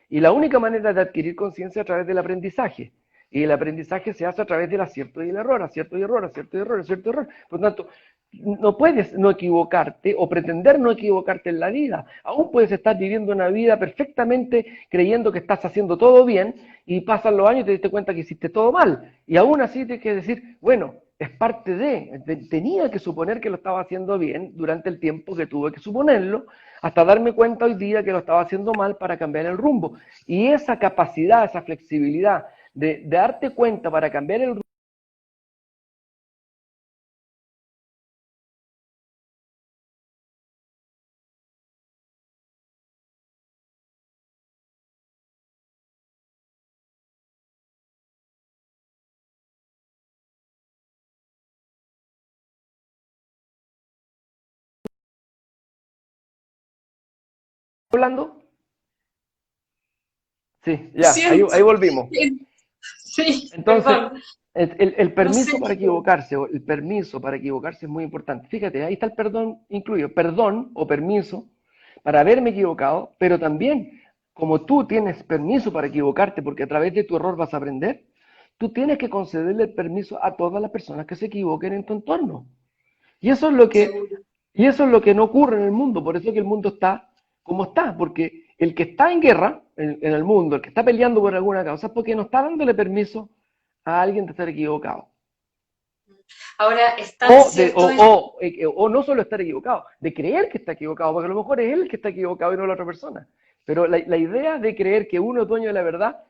Y la única manera de adquirir conciencia es a través del aprendizaje. Y el aprendizaje se hace a través del acierto y el error, acierto y error, acierto y error, acierto y error. Por lo tanto, no puedes no equivocarte o pretender no equivocarte en la vida. Aún puedes estar viviendo una vida perfectamente creyendo que estás haciendo todo bien y pasan los años y te diste cuenta que hiciste todo mal. Y aún así tienes que decir, bueno, es parte tenía que suponer que lo estaba haciendo bien durante el tiempo que tuve que suponerlo, hasta darme cuenta hoy día que lo estaba haciendo mal para cambiar el rumbo. Y esa capacidad, esa flexibilidad de darte cuenta para cambiar el rumbo, hablando, sí, Lo ya, ahí siento. volvimos. Sí, Entonces, perdón. el No sé permiso para qué. equivocarse, o el permiso para equivocarse es muy importante. Fíjate, ahí está el perdón incluido, perdón o permiso para haberme equivocado, pero también, como tú tienes permiso para equivocarte, porque a través de tu error vas a aprender, tú tienes que concederle el permiso a todas las personas que se equivoquen en tu entorno. Y eso es lo que, Seguro. y eso es lo que no ocurre en el mundo, por eso es que el mundo está como está, porque el que está en guerra en el mundo, el que está peleando por alguna causa, es porque no está dándole permiso a alguien de estar equivocado. Ahora, es tan cierto esto. O no solo estar equivocado, de creer que está equivocado, porque a lo mejor es él el que está equivocado y no la otra persona. Pero la idea de creer que uno es dueño de la verdad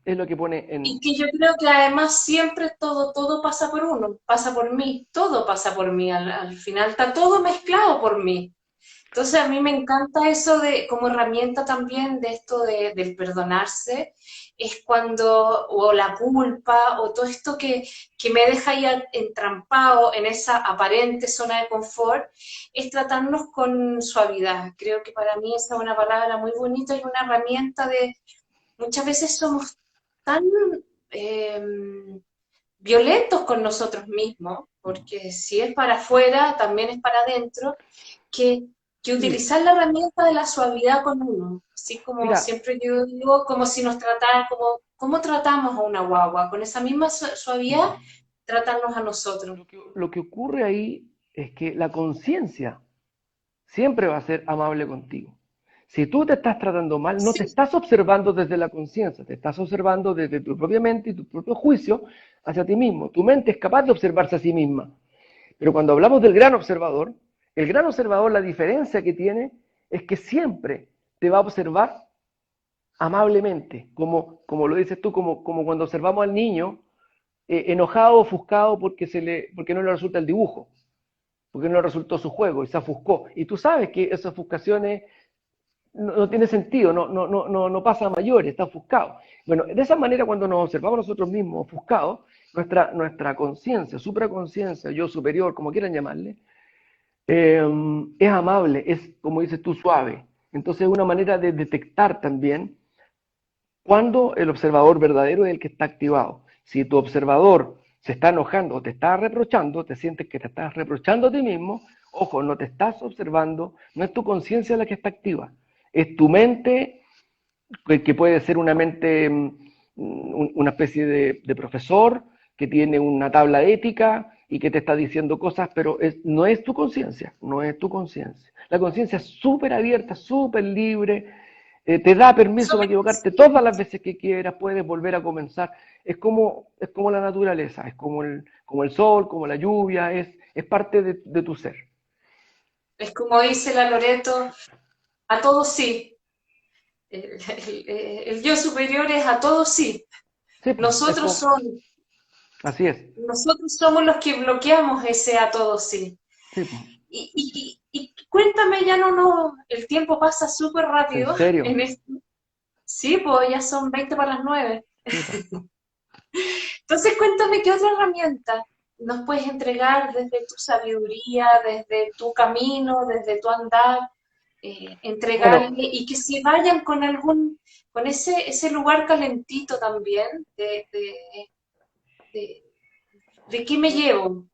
es lo que pone Y en... que yo creo que además siempre todo pasa por uno, pasa por mí, todo pasa por mí, al final está todo mezclado por mí. Entonces a mí me encanta eso de como herramienta también de esto del perdonarse, es cuando, o la culpa, o todo esto que me deja ahí entrampado en esa aparente zona de confort, es tratarnos con suavidad. Creo que para mí esa es una palabra muy bonita y una herramienta de, muchas veces somos tan eh, violentos con nosotros mismos, porque si es para afuera, también es para adentro, que, que Sí, utilizar la herramienta de la suavidad con uno, así como mira, siempre yo digo, como si nos tratara, como tratamos a una guagua, con esa misma suavidad, tratarnos a nosotros. lo que ocurre ahí es que la conciencia siempre va a ser amable contigo. Si tú te estás tratando mal, no te Sí, estás observando desde la conciencia, te estás observando desde tu propia mente y tu propio juicio hacia ti mismo. Tu mente es capaz de observarse a sí misma. Pero cuando hablamos del gran observador, el gran observador, la diferencia que tiene es que siempre te va a observar amablemente, como lo dices tú, como cuando observamos al niño enojado, ofuscado porque no le resulta el dibujo, porque no le resultó su juego y se ofuscó. Y tú sabes que esas ofuscaciones no tiene sentido, no pasa a mayores, está ofuscado. Bueno, de esa manera cuando nos observamos nosotros mismos ofuscados, nuestra conciencia, supraconciencia, yo superior, como quieran llamarle, es amable, es, como dices tú, suave. Entonces es una manera de detectar también cuando el observador verdadero es el que está activado. Si tu observador se está enojando o te está reprochando, te sientes que te estás reprochando a ti mismo, ojo, no te estás observando, no es tu conciencia la que está activa, es tu mente, que puede ser una mente, una especie de profesor que tiene una tabla ética y que te está diciendo cosas, pero no es tu conciencia, no es tu conciencia. La conciencia es súper abierta, súper libre, te da permiso para equivocarte todas las veces que quieras, puedes volver a comenzar. Es como la naturaleza, es como el sol, como la lluvia, es parte de tu ser. Es como dice la Loreto, a todos sí. El yo superior es a todos sí. Sí, pues, así es. Nosotros somos los que bloqueamos ese a todos sí. Sí, pues, Y cuéntame, ya no, el tiempo pasa súper en rápido. serio. Sí, pues ya son 20 para las 9. Chuta. Entonces cuéntame qué otra herramienta nos puedes entregar desde tu sabiduría, desde tu camino, desde tu andar, Bueno, entregarle y que se vayan con ese lugar calentito también de, de qué me llevo,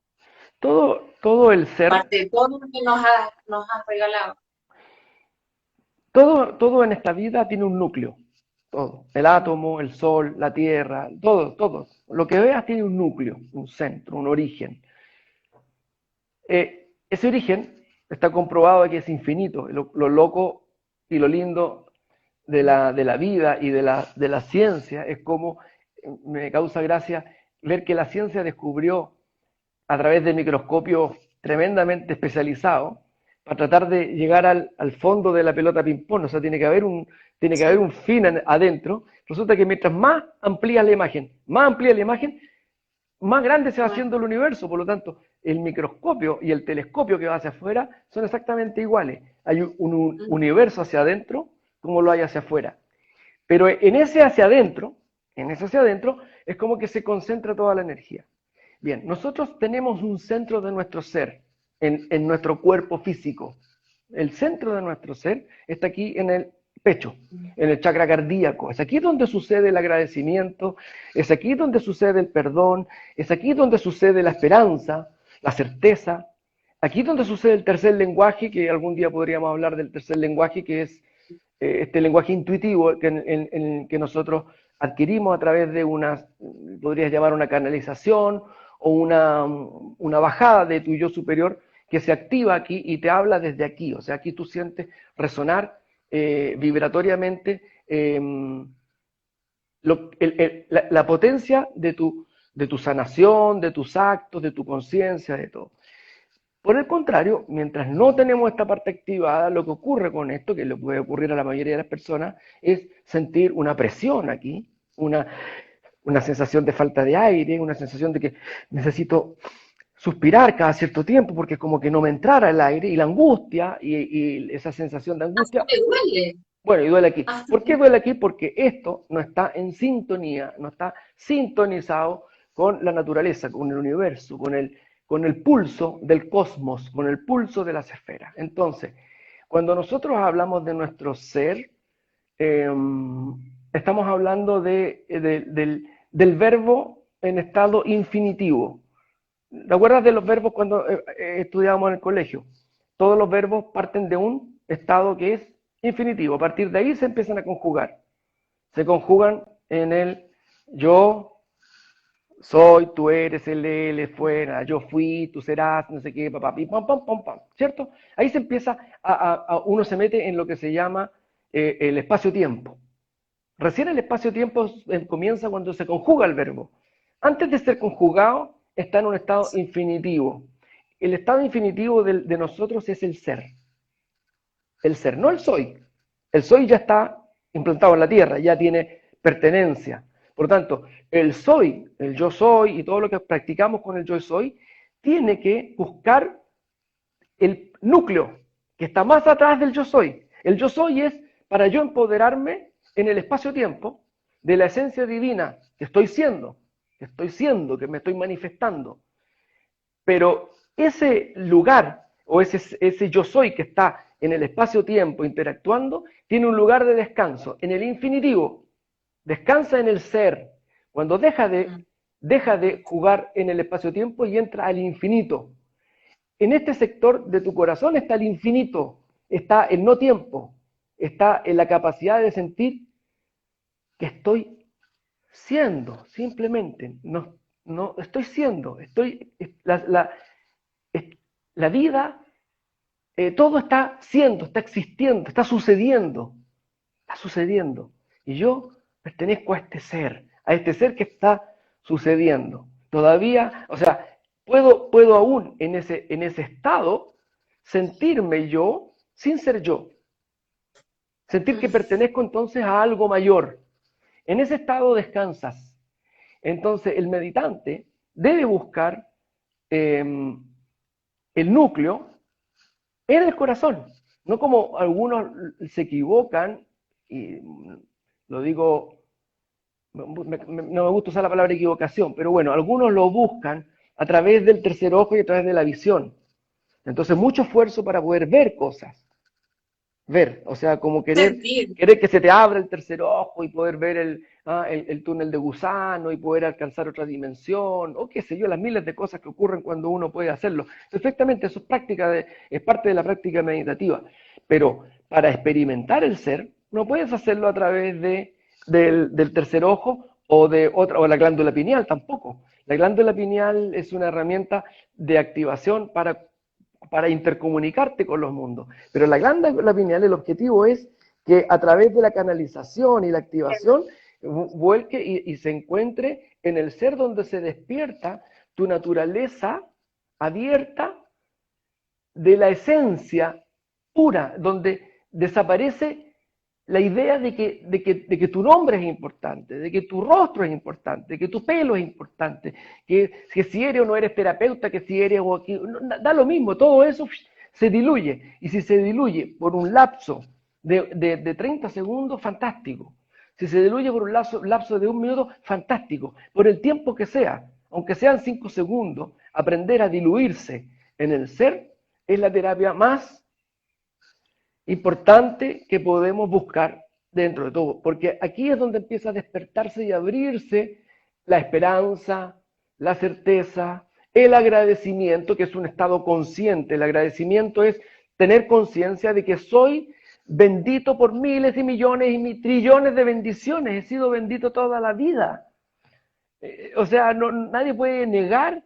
todo el ser, aparte de todo lo que nos has regalado. todo en esta vida tiene un núcleo. Todo. El átomo, el sol, la tierra, todo. Lo que veas tiene un núcleo, un centro, un origen. Ese origen está comprobado que es infinito. Lo loco y lo lindo de la vida y de la ciencia es como me causa gracia ver que la ciencia descubrió a través de microscopios tremendamente especializados para tratar de llegar al fondo de la pelota ping-pong. O sea, tiene que haber un fin adentro. Resulta que mientras más amplía la imagen, más grande se va Bueno, haciendo el universo. Por lo tanto, el microscopio y el telescopio que va hacia afuera son exactamente iguales. Hay un universo hacia adentro como lo hay hacia afuera. Pero en ese hacia adentro, es como que se concentra toda la energía. Bien, nosotros tenemos un centro de nuestro ser, en nuestro cuerpo físico. El centro de nuestro ser está aquí en el pecho, en el chakra cardíaco. Es aquí donde sucede el agradecimiento, es aquí donde sucede el perdón, es aquí donde sucede la esperanza, la certeza. Aquí donde sucede el tercer lenguaje, que algún día podríamos hablar del tercer lenguaje, que es este lenguaje intuitivo que nosotros adquirimos a través de podrías llamar una canalización o una bajada de tu yo superior que se activa aquí y te habla desde aquí. O sea, aquí tú sientes resonar vibratoriamente la potencia de tu sanación, de tus actos, de tu conciencia, de todo. Por el contrario, mientras no tenemos esta parte activada, lo que ocurre con esto, que le puede ocurrir a la mayoría de las personas, es sentir una presión aquí, una sensación de falta de aire, una sensación de que necesito suspirar cada cierto tiempo porque como que no me entrara el aire, y la angustia y esa sensación de hasta angustia. me duele, Bueno, y duele aquí. hasta ¿Por qué duele aquí? Porque esto no está en sintonía, no está sintonizado con la naturaleza, con el universo, con el pulso del cosmos, con el pulso de las esferas. Entonces, cuando nosotros hablamos de nuestro ser, eh, estamos hablando del verbo en estado infinitivo. ¿Te acuerdas de los verbos cuando estudiábamos en el colegio? Todos los verbos parten de un estado que es infinitivo. A partir de ahí se empiezan a conjugar. Se conjugan en el yo soy, tú eres, él fuera, yo fui, tú serás, no sé qué, papá, pim, pam, pam, pam, pam, ¿cierto? Ahí se empieza uno se mete en lo que se llama el espacio-tiempo. Recién el espacio-tiempo comienza cuando se conjuga el verbo. Antes de ser conjugado, está en un estado infinitivo. El estado infinitivo de nosotros es el ser. El ser, no el soy. El soy ya está implantado en la tierra, ya tiene pertenencia. Por lo tanto, el soy, el yo soy y todo lo que practicamos con el yo soy, tiene que buscar el núcleo que está más atrás del yo soy. El yo soy es para yo empoderarme en el espacio-tiempo de la esencia divina que estoy siendo, que me estoy manifestando. Pero ese lugar o ese yo soy que está en el espacio-tiempo interactuando, tiene un lugar de descanso, en el infinitivo. Descansa en el ser. Cuando deja de jugar en el espacio-tiempo y entra al infinito. En este sector de tu corazón está el infinito, está el no tiempo, está en la capacidad de sentir que estoy siendo, simplemente. No no estoy siendo, la vida, todo está siendo, está existiendo, está sucediendo. Y yo pertenezco a este ser que está sucediendo. Todavía, o sea, puedo aún en ese estado sentirme yo sin ser yo. Sentir que pertenezco entonces a algo mayor. En ese estado descansas. Entonces el meditante debe buscar el núcleo en el corazón. No como algunos se equivocan, y lo digo, no me gusta usar la palabra equivocación, pero bueno, algunos lo buscan a través del tercer ojo y a través de la visión. Entonces, mucho esfuerzo para poder ver cosas. Ver, o sea, como querer que se te abra el tercer ojo y poder ver el túnel de gusano y poder alcanzar otra dimensión, o qué sé yo, las miles de cosas que ocurren cuando uno puede hacerlo. Perfectamente, eso es parte de la práctica meditativa. Pero para experimentar el ser, no puedes hacerlo a través del tercer ojo o la glándula pineal tampoco. La glándula pineal es una herramienta de activación para intercomunicarte con los mundos. Pero la glándula pineal, el objetivo es que a través de la canalización y la activación vuelque y se encuentre en el ser donde se despierta tu naturaleza abierta de la esencia pura, donde desaparece la idea de que tu nombre es importante, de que tu rostro es importante, de que tu pelo es importante, que si eres o no eres terapeuta, que si eres o aquí, da lo mismo, todo eso se diluye. Y si se diluye por un lapso de 30 segundos, fantástico. Si se diluye por un lapso de 1 minuto, fantástico. Por el tiempo que sea, aunque sean 5 segundos, aprender a diluirse en el ser es la terapia más importante que podemos buscar dentro de todo, porque aquí es donde empieza a despertarse y abrirse la esperanza, la certeza, el agradecimiento, que es un estado consciente. El agradecimiento es tener conciencia de que soy bendito por miles y millones y trillones de bendiciones, he sido bendito toda la vida. O sea, nadie puede negar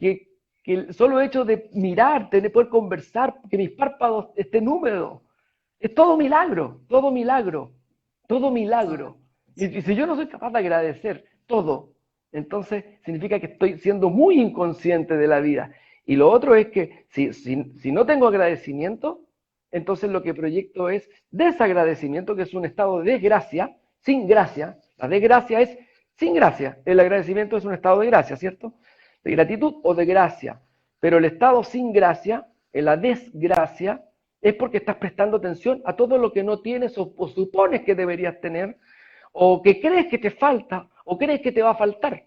que el solo hecho de mirar, de poder conversar, que mis párpados estén húmedos, es todo milagro, todo milagro, todo milagro. Y si yo no soy capaz de agradecer todo, entonces significa que estoy siendo muy inconsciente de la vida. Y lo otro es que si no tengo agradecimiento, entonces lo que proyecto es desagradecimiento, que es un estado de desgracia, sin gracia. La desgracia es sin gracia. El agradecimiento es un estado de gracia, ¿cierto? De gratitud o de gracia. Pero el estado sin gracia, en la desgracia, es porque estás prestando atención a todo lo que no tienes o supones que deberías tener, o que crees que te falta, o crees que te va a faltar.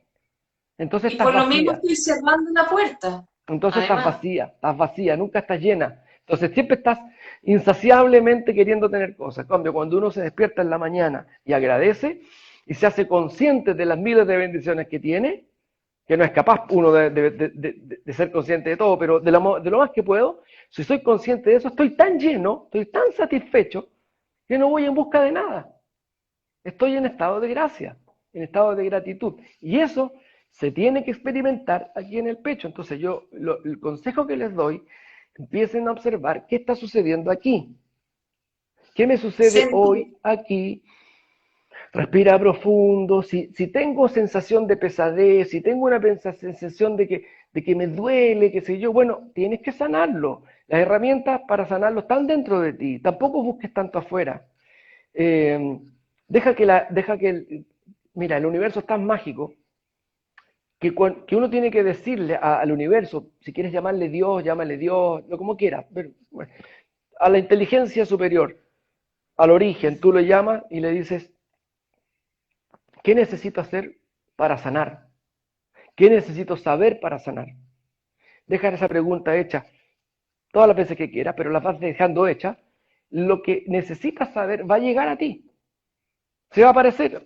Entonces Y estás por lo mismo vacía. estoy cerrando la puerta. Entonces Además, estás vacía, nunca estás llena. Entonces siempre estás insaciablemente queriendo tener cosas. En cambio, cuando uno se despierta en la mañana y agradece y se hace consciente de las miles de bendiciones que tiene, que no es capaz uno de ser consciente de todo, pero de lo más que puedo, si soy consciente de eso, estoy tan lleno, estoy tan satisfecho, que no voy en busca de nada. Estoy en estado de gracia, en estado de gratitud. Y eso se tiene que experimentar aquí en el pecho. Entonces el consejo que les doy, empiecen a observar qué está sucediendo aquí. ¿Qué me sucede hoy aquí? Respira profundo. Si tengo sensación de pesadez, si tengo una sensación de que me duele, qué sé yo, bueno, tienes que sanarlo. Las herramientas para sanarlo están dentro de ti. Tampoco busques tanto afuera. Mira, el universo es tan mágico que uno tiene que decirle al universo, si quieres llamarle Dios, llámale Dios, lo como quieras, pero, bueno, a la inteligencia superior, al origen, tú lo llamas y le dices, ¿qué necesito hacer para sanar? ¿Qué necesito saber para sanar? Deja esa pregunta hecha todas las veces que quieras, pero la vas dejando hecha. Lo que necesitas saber va a llegar a ti. Se va a aparecer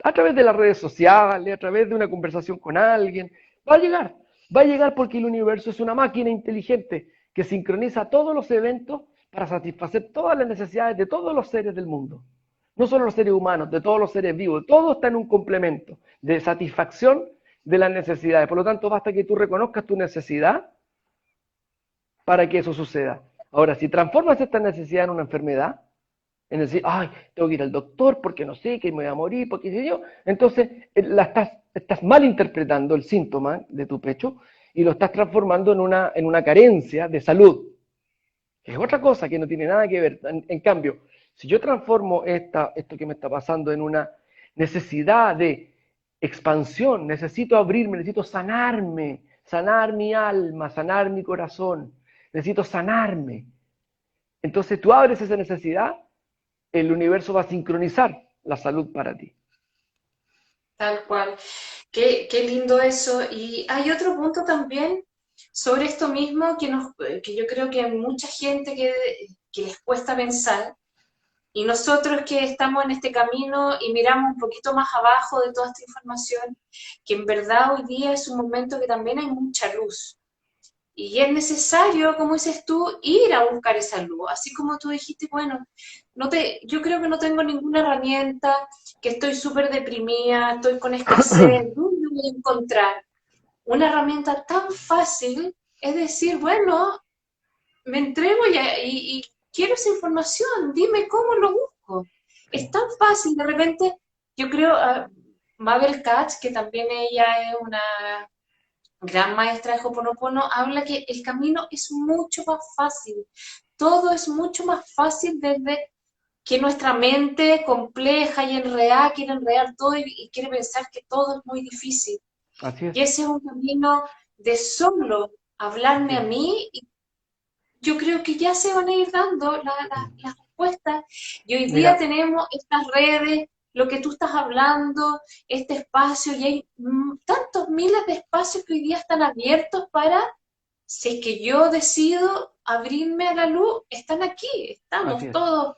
a través de las redes sociales, a través de una conversación con alguien. Va a llegar porque el universo es una máquina inteligente que sincroniza todos los eventos para satisfacer todas las necesidades de todos los seres del mundo. No solo los seres humanos, de todos los seres vivos. Todo está en un complemento de satisfacción de las necesidades. Por lo tanto, basta que tú reconozcas tu necesidad para que eso suceda. Ahora, si transformas esta necesidad en una enfermedad, en decir, ay, tengo que ir al doctor porque no sé, que me voy a morir, porque sé yo, entonces estás malinterpretando el síntoma de tu pecho y lo estás transformando en una carencia de salud, que es otra cosa que no tiene nada que ver. En cambio, si yo transformo esto que me está pasando en una necesidad de expansión, necesito abrirme, necesito sanarme, sanar mi alma, sanar mi corazón, necesito sanarme. Entonces tú abres esa necesidad, el universo va a sincronizar la salud para ti. Tal cual. Qué lindo eso. Y hay otro punto también sobre esto mismo que yo creo que hay mucha gente que les cuesta pensar, y nosotros que estamos en este camino y miramos un poquito más abajo de toda esta información, que en verdad hoy día es un momento que también hay mucha luz. Y es necesario, como dices tú, ir a buscar esa luz. Así como tú dijiste, bueno, yo creo que no tengo ninguna herramienta, que estoy súper deprimida, estoy con escasez, ¿dónde voy a encontrar una herramienta tan fácil? Es decir, bueno, me entrego y quiero esa información, dime cómo lo busco. Es tan fácil, de repente, yo creo, Mabel Katz, que también ella es una gran maestra de Ho'oponopono, habla que el camino es mucho más fácil, todo es mucho más fácil desde que nuestra mente compleja y enredada quiere enredar todo y quiere pensar que todo es muy difícil. Así es, Y ese es un camino de solo así hablarme a es. mí, y yo creo que ya se van a ir dando las respuestas. Y hoy día Mira, tenemos estas redes, lo que tú estás hablando, este espacio, y hay tantos miles de espacios que hoy día están abiertos para, si es que yo decido abrirme a la luz, están aquí, así estamos es, todos.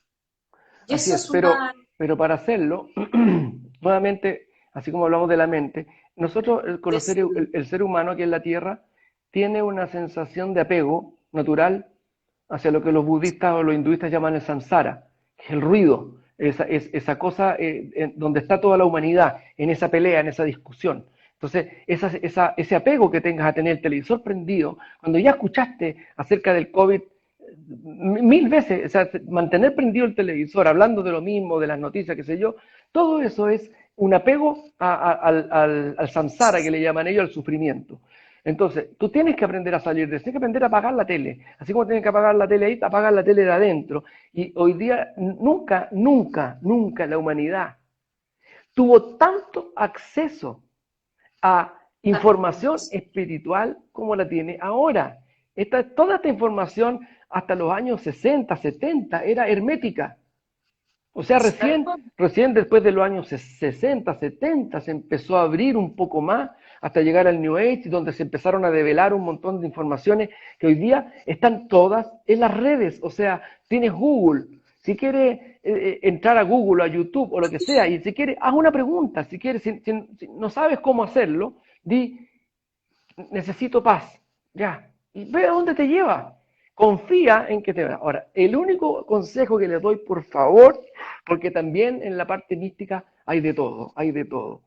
Y así eso es. es una... Pero para hacerlo, nuevamente, así como hablamos de la mente, nosotros, el ser humano aquí en la Tierra, tiene una sensación de apego natural hacia lo que los budistas o los hinduistas llaman el samsara, que es el ruido, esa cosa donde está toda la humanidad, en esa pelea, en esa discusión. Entonces, ese apego que tengas a tener el televisor prendido, cuando ya escuchaste acerca del COVID mil veces, o sea, mantener prendido el televisor, hablando de lo mismo, de las noticias, qué sé yo, todo eso es un apego al samsara, que le llaman ellos, al sufrimiento. Entonces, tú tienes que aprender a salir de eso, tienes que aprender a apagar la tele. Así como tienes que apagar la tele ahí, apagar la tele de adentro. Y hoy día, nunca la humanidad tuvo tanto acceso a información espiritual como la tiene ahora. Toda esta información hasta los años 60, 70 era hermética. O sea, recién después de los años 60, 70 se empezó a abrir un poco más hasta llegar al New Age, donde se empezaron a develar un montón de informaciones que hoy día están todas en las redes. O sea, tienes Google. Si quieres entrar a Google o a YouTube o lo que sea, y si quieres, haz una pregunta. Si quieres, si no sabes cómo hacerlo, di, necesito paz. Ya. Y ve a dónde te lleva. Confía en que te va. Ahora, el único consejo que les doy, por favor, porque también en la parte mística hay de todo, hay de todo.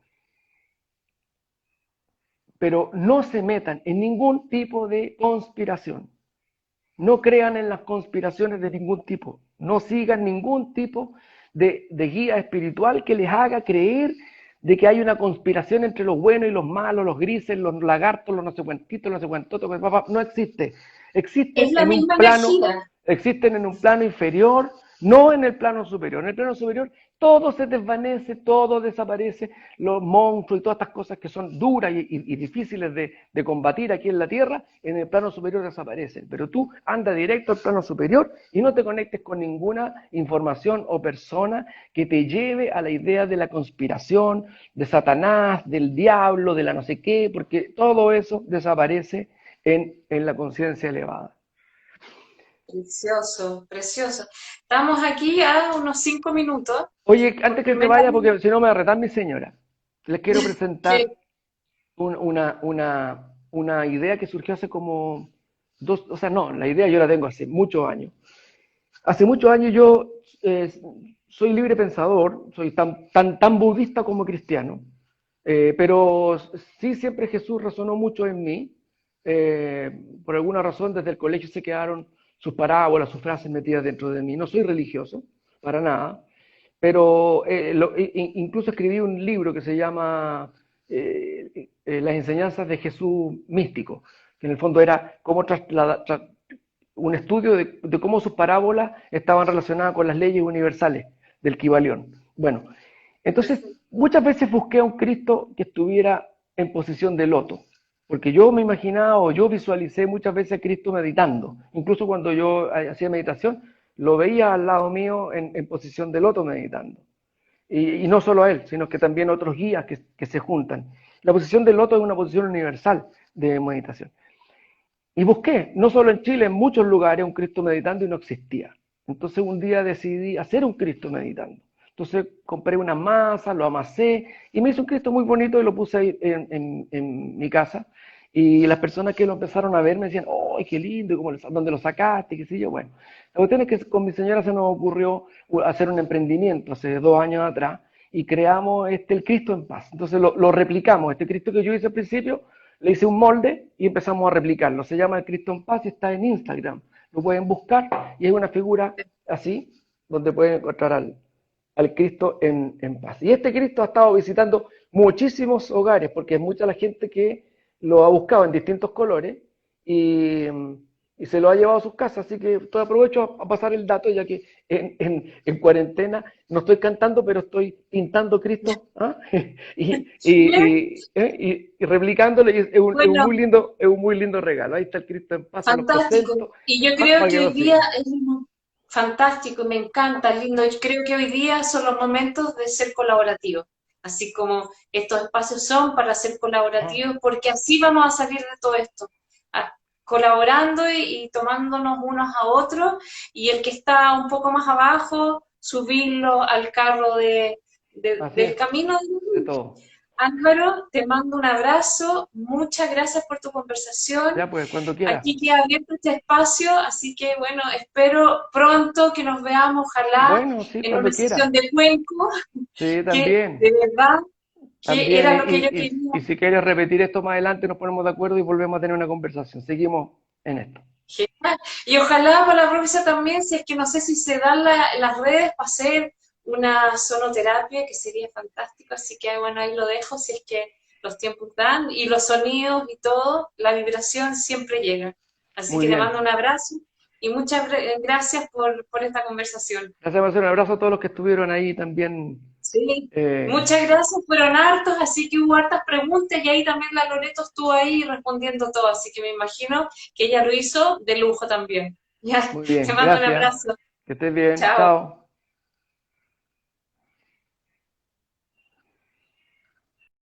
Pero no se metan en ningún tipo de conspiración. No crean en las conspiraciones de ningún tipo. No sigan ningún tipo de guía espiritual que les haga creer de que hay una conspiración entre los buenos y los malos, los grises, los lagartos, los no sé cuantitos, los no sé cuantotos. No existe. Es Existen la en un misma plano, energía. existen en un plano inferior, no en el plano superior. En el plano superior todo se desvanece, todo desaparece, los monstruos y todas estas cosas que son duras y difíciles de combatir aquí en la Tierra, en el plano superior desaparecen. Pero tú anda directo al plano superior y no te conectes con ninguna información o persona que te lleve a la idea de la conspiración, de Satanás, del diablo, de la no sé qué, porque todo eso desaparece en la conciencia elevada. Precioso, precioso. Estamos aquí a unos 5 minutos, Oye, antes que te vaya, primeramente, porque si no me va a retar mi señora, les quiero que presentar una idea que surgió hace como o sea, no, la idea yo la tengo hace muchos años. Hace muchos años yo soy libre pensador, soy tan budista como cristiano. Pero sí, siempre Jesús resonó mucho en mí. Por alguna razón, desde el colegio se quedaron sus parábolas, sus frases metidas dentro de mí. No soy religioso, para nada, pero incluso escribí un libro que se llama Las enseñanzas de Jesús místico, que en el fondo era cómo un estudio de cómo sus parábolas estaban relacionadas con las leyes universales del Kybalión. Bueno, entonces muchas veces busqué a un Cristo que estuviera en posición de loto, porque yo me imaginaba o yo visualicé muchas veces a Cristo meditando. Incluso cuando yo hacía meditación, lo veía al lado mío en posición de loto meditando. Y no solo a él, sino que también otros guías que se juntan. La posición del loto es una posición universal de meditación. Y busqué, no solo en Chile, en muchos lugares, un Cristo meditando y no existía. Entonces un día decidí hacer un Cristo meditando. Entonces compré una masa, lo amasé y me hice un Cristo muy bonito y lo puse ahí en mi casa. Y las personas que lo empezaron a ver me decían, ¡ay, qué lindo! ¿Dónde lo sacaste? ¿Qué sé yo? Bueno, la cuestión es que con mi señora se nos ocurrió hacer un emprendimiento hace 2 años atrás y creamos el Cristo en paz. Entonces lo replicamos. Este Cristo que yo hice al principio, le hice un molde y empezamos a replicarlo. Se llama el Cristo en paz y está en Instagram. Lo pueden buscar y hay una figura así donde pueden encontrar al Cristo en paz. Y este Cristo ha estado visitando muchísimos hogares porque es mucha la gente que lo ha buscado en distintos colores y, y se lo ha llevado a sus casas. Así que aprovecho a pasar el dato, ya que en cuarentena no estoy cantando, pero estoy pintando Cristo, ¿ah? Y replicándolo. Y Bueno, es un muy lindo regalo. Ahí está el Cristo en paz, se los fantástico. presento, Y yo ¿ah? creo Para que que hoy lo día sigan. es fantástico, me encanta, lindo. Yo creo que hoy día son los momentos de ser colaborativos, así como estos espacios son para ser Ah, colaborativos, porque así vamos a salir de todo esto, colaborando y tomándonos unos a otros, y el que está un poco más abajo, subirlo al carro así del es, camino. de todo. Álvaro, te mando un abrazo, muchas gracias por tu conversación. Ya pues, cuando quiera. Aquí queda abierto este espacio, así que bueno, espero pronto que nos veamos, ojalá Bueno, sí, en una cuando sesión quiera. de cuenco, Sí, que de también. verdad que También. era lo que yo quería. Y si quieres repetir esto más adelante, nos ponemos de acuerdo y volvemos a tener una conversación. Seguimos en esto. Genial. Y ojalá para la próxima también, si es que no sé si se dan las redes para hacer una sonoterapia, que sería fantástico, así que bueno, ahí lo dejo, si es que los tiempos dan, y los sonidos y todo, la vibración siempre llega. Así Muy que te mando bien. un abrazo y muchas gracias por esta conversación. Gracias, Marcelo. Un abrazo a todos los que estuvieron ahí también. Sí, eh, muchas gracias, fueron hartos, así que hubo hartas preguntas y ahí también la Loreto estuvo ahí respondiendo todo, así que me imagino que ella lo hizo de lujo también. Ya, Muy te bien. mando un Gracias. abrazo. Que estés bien. Chao. Chao.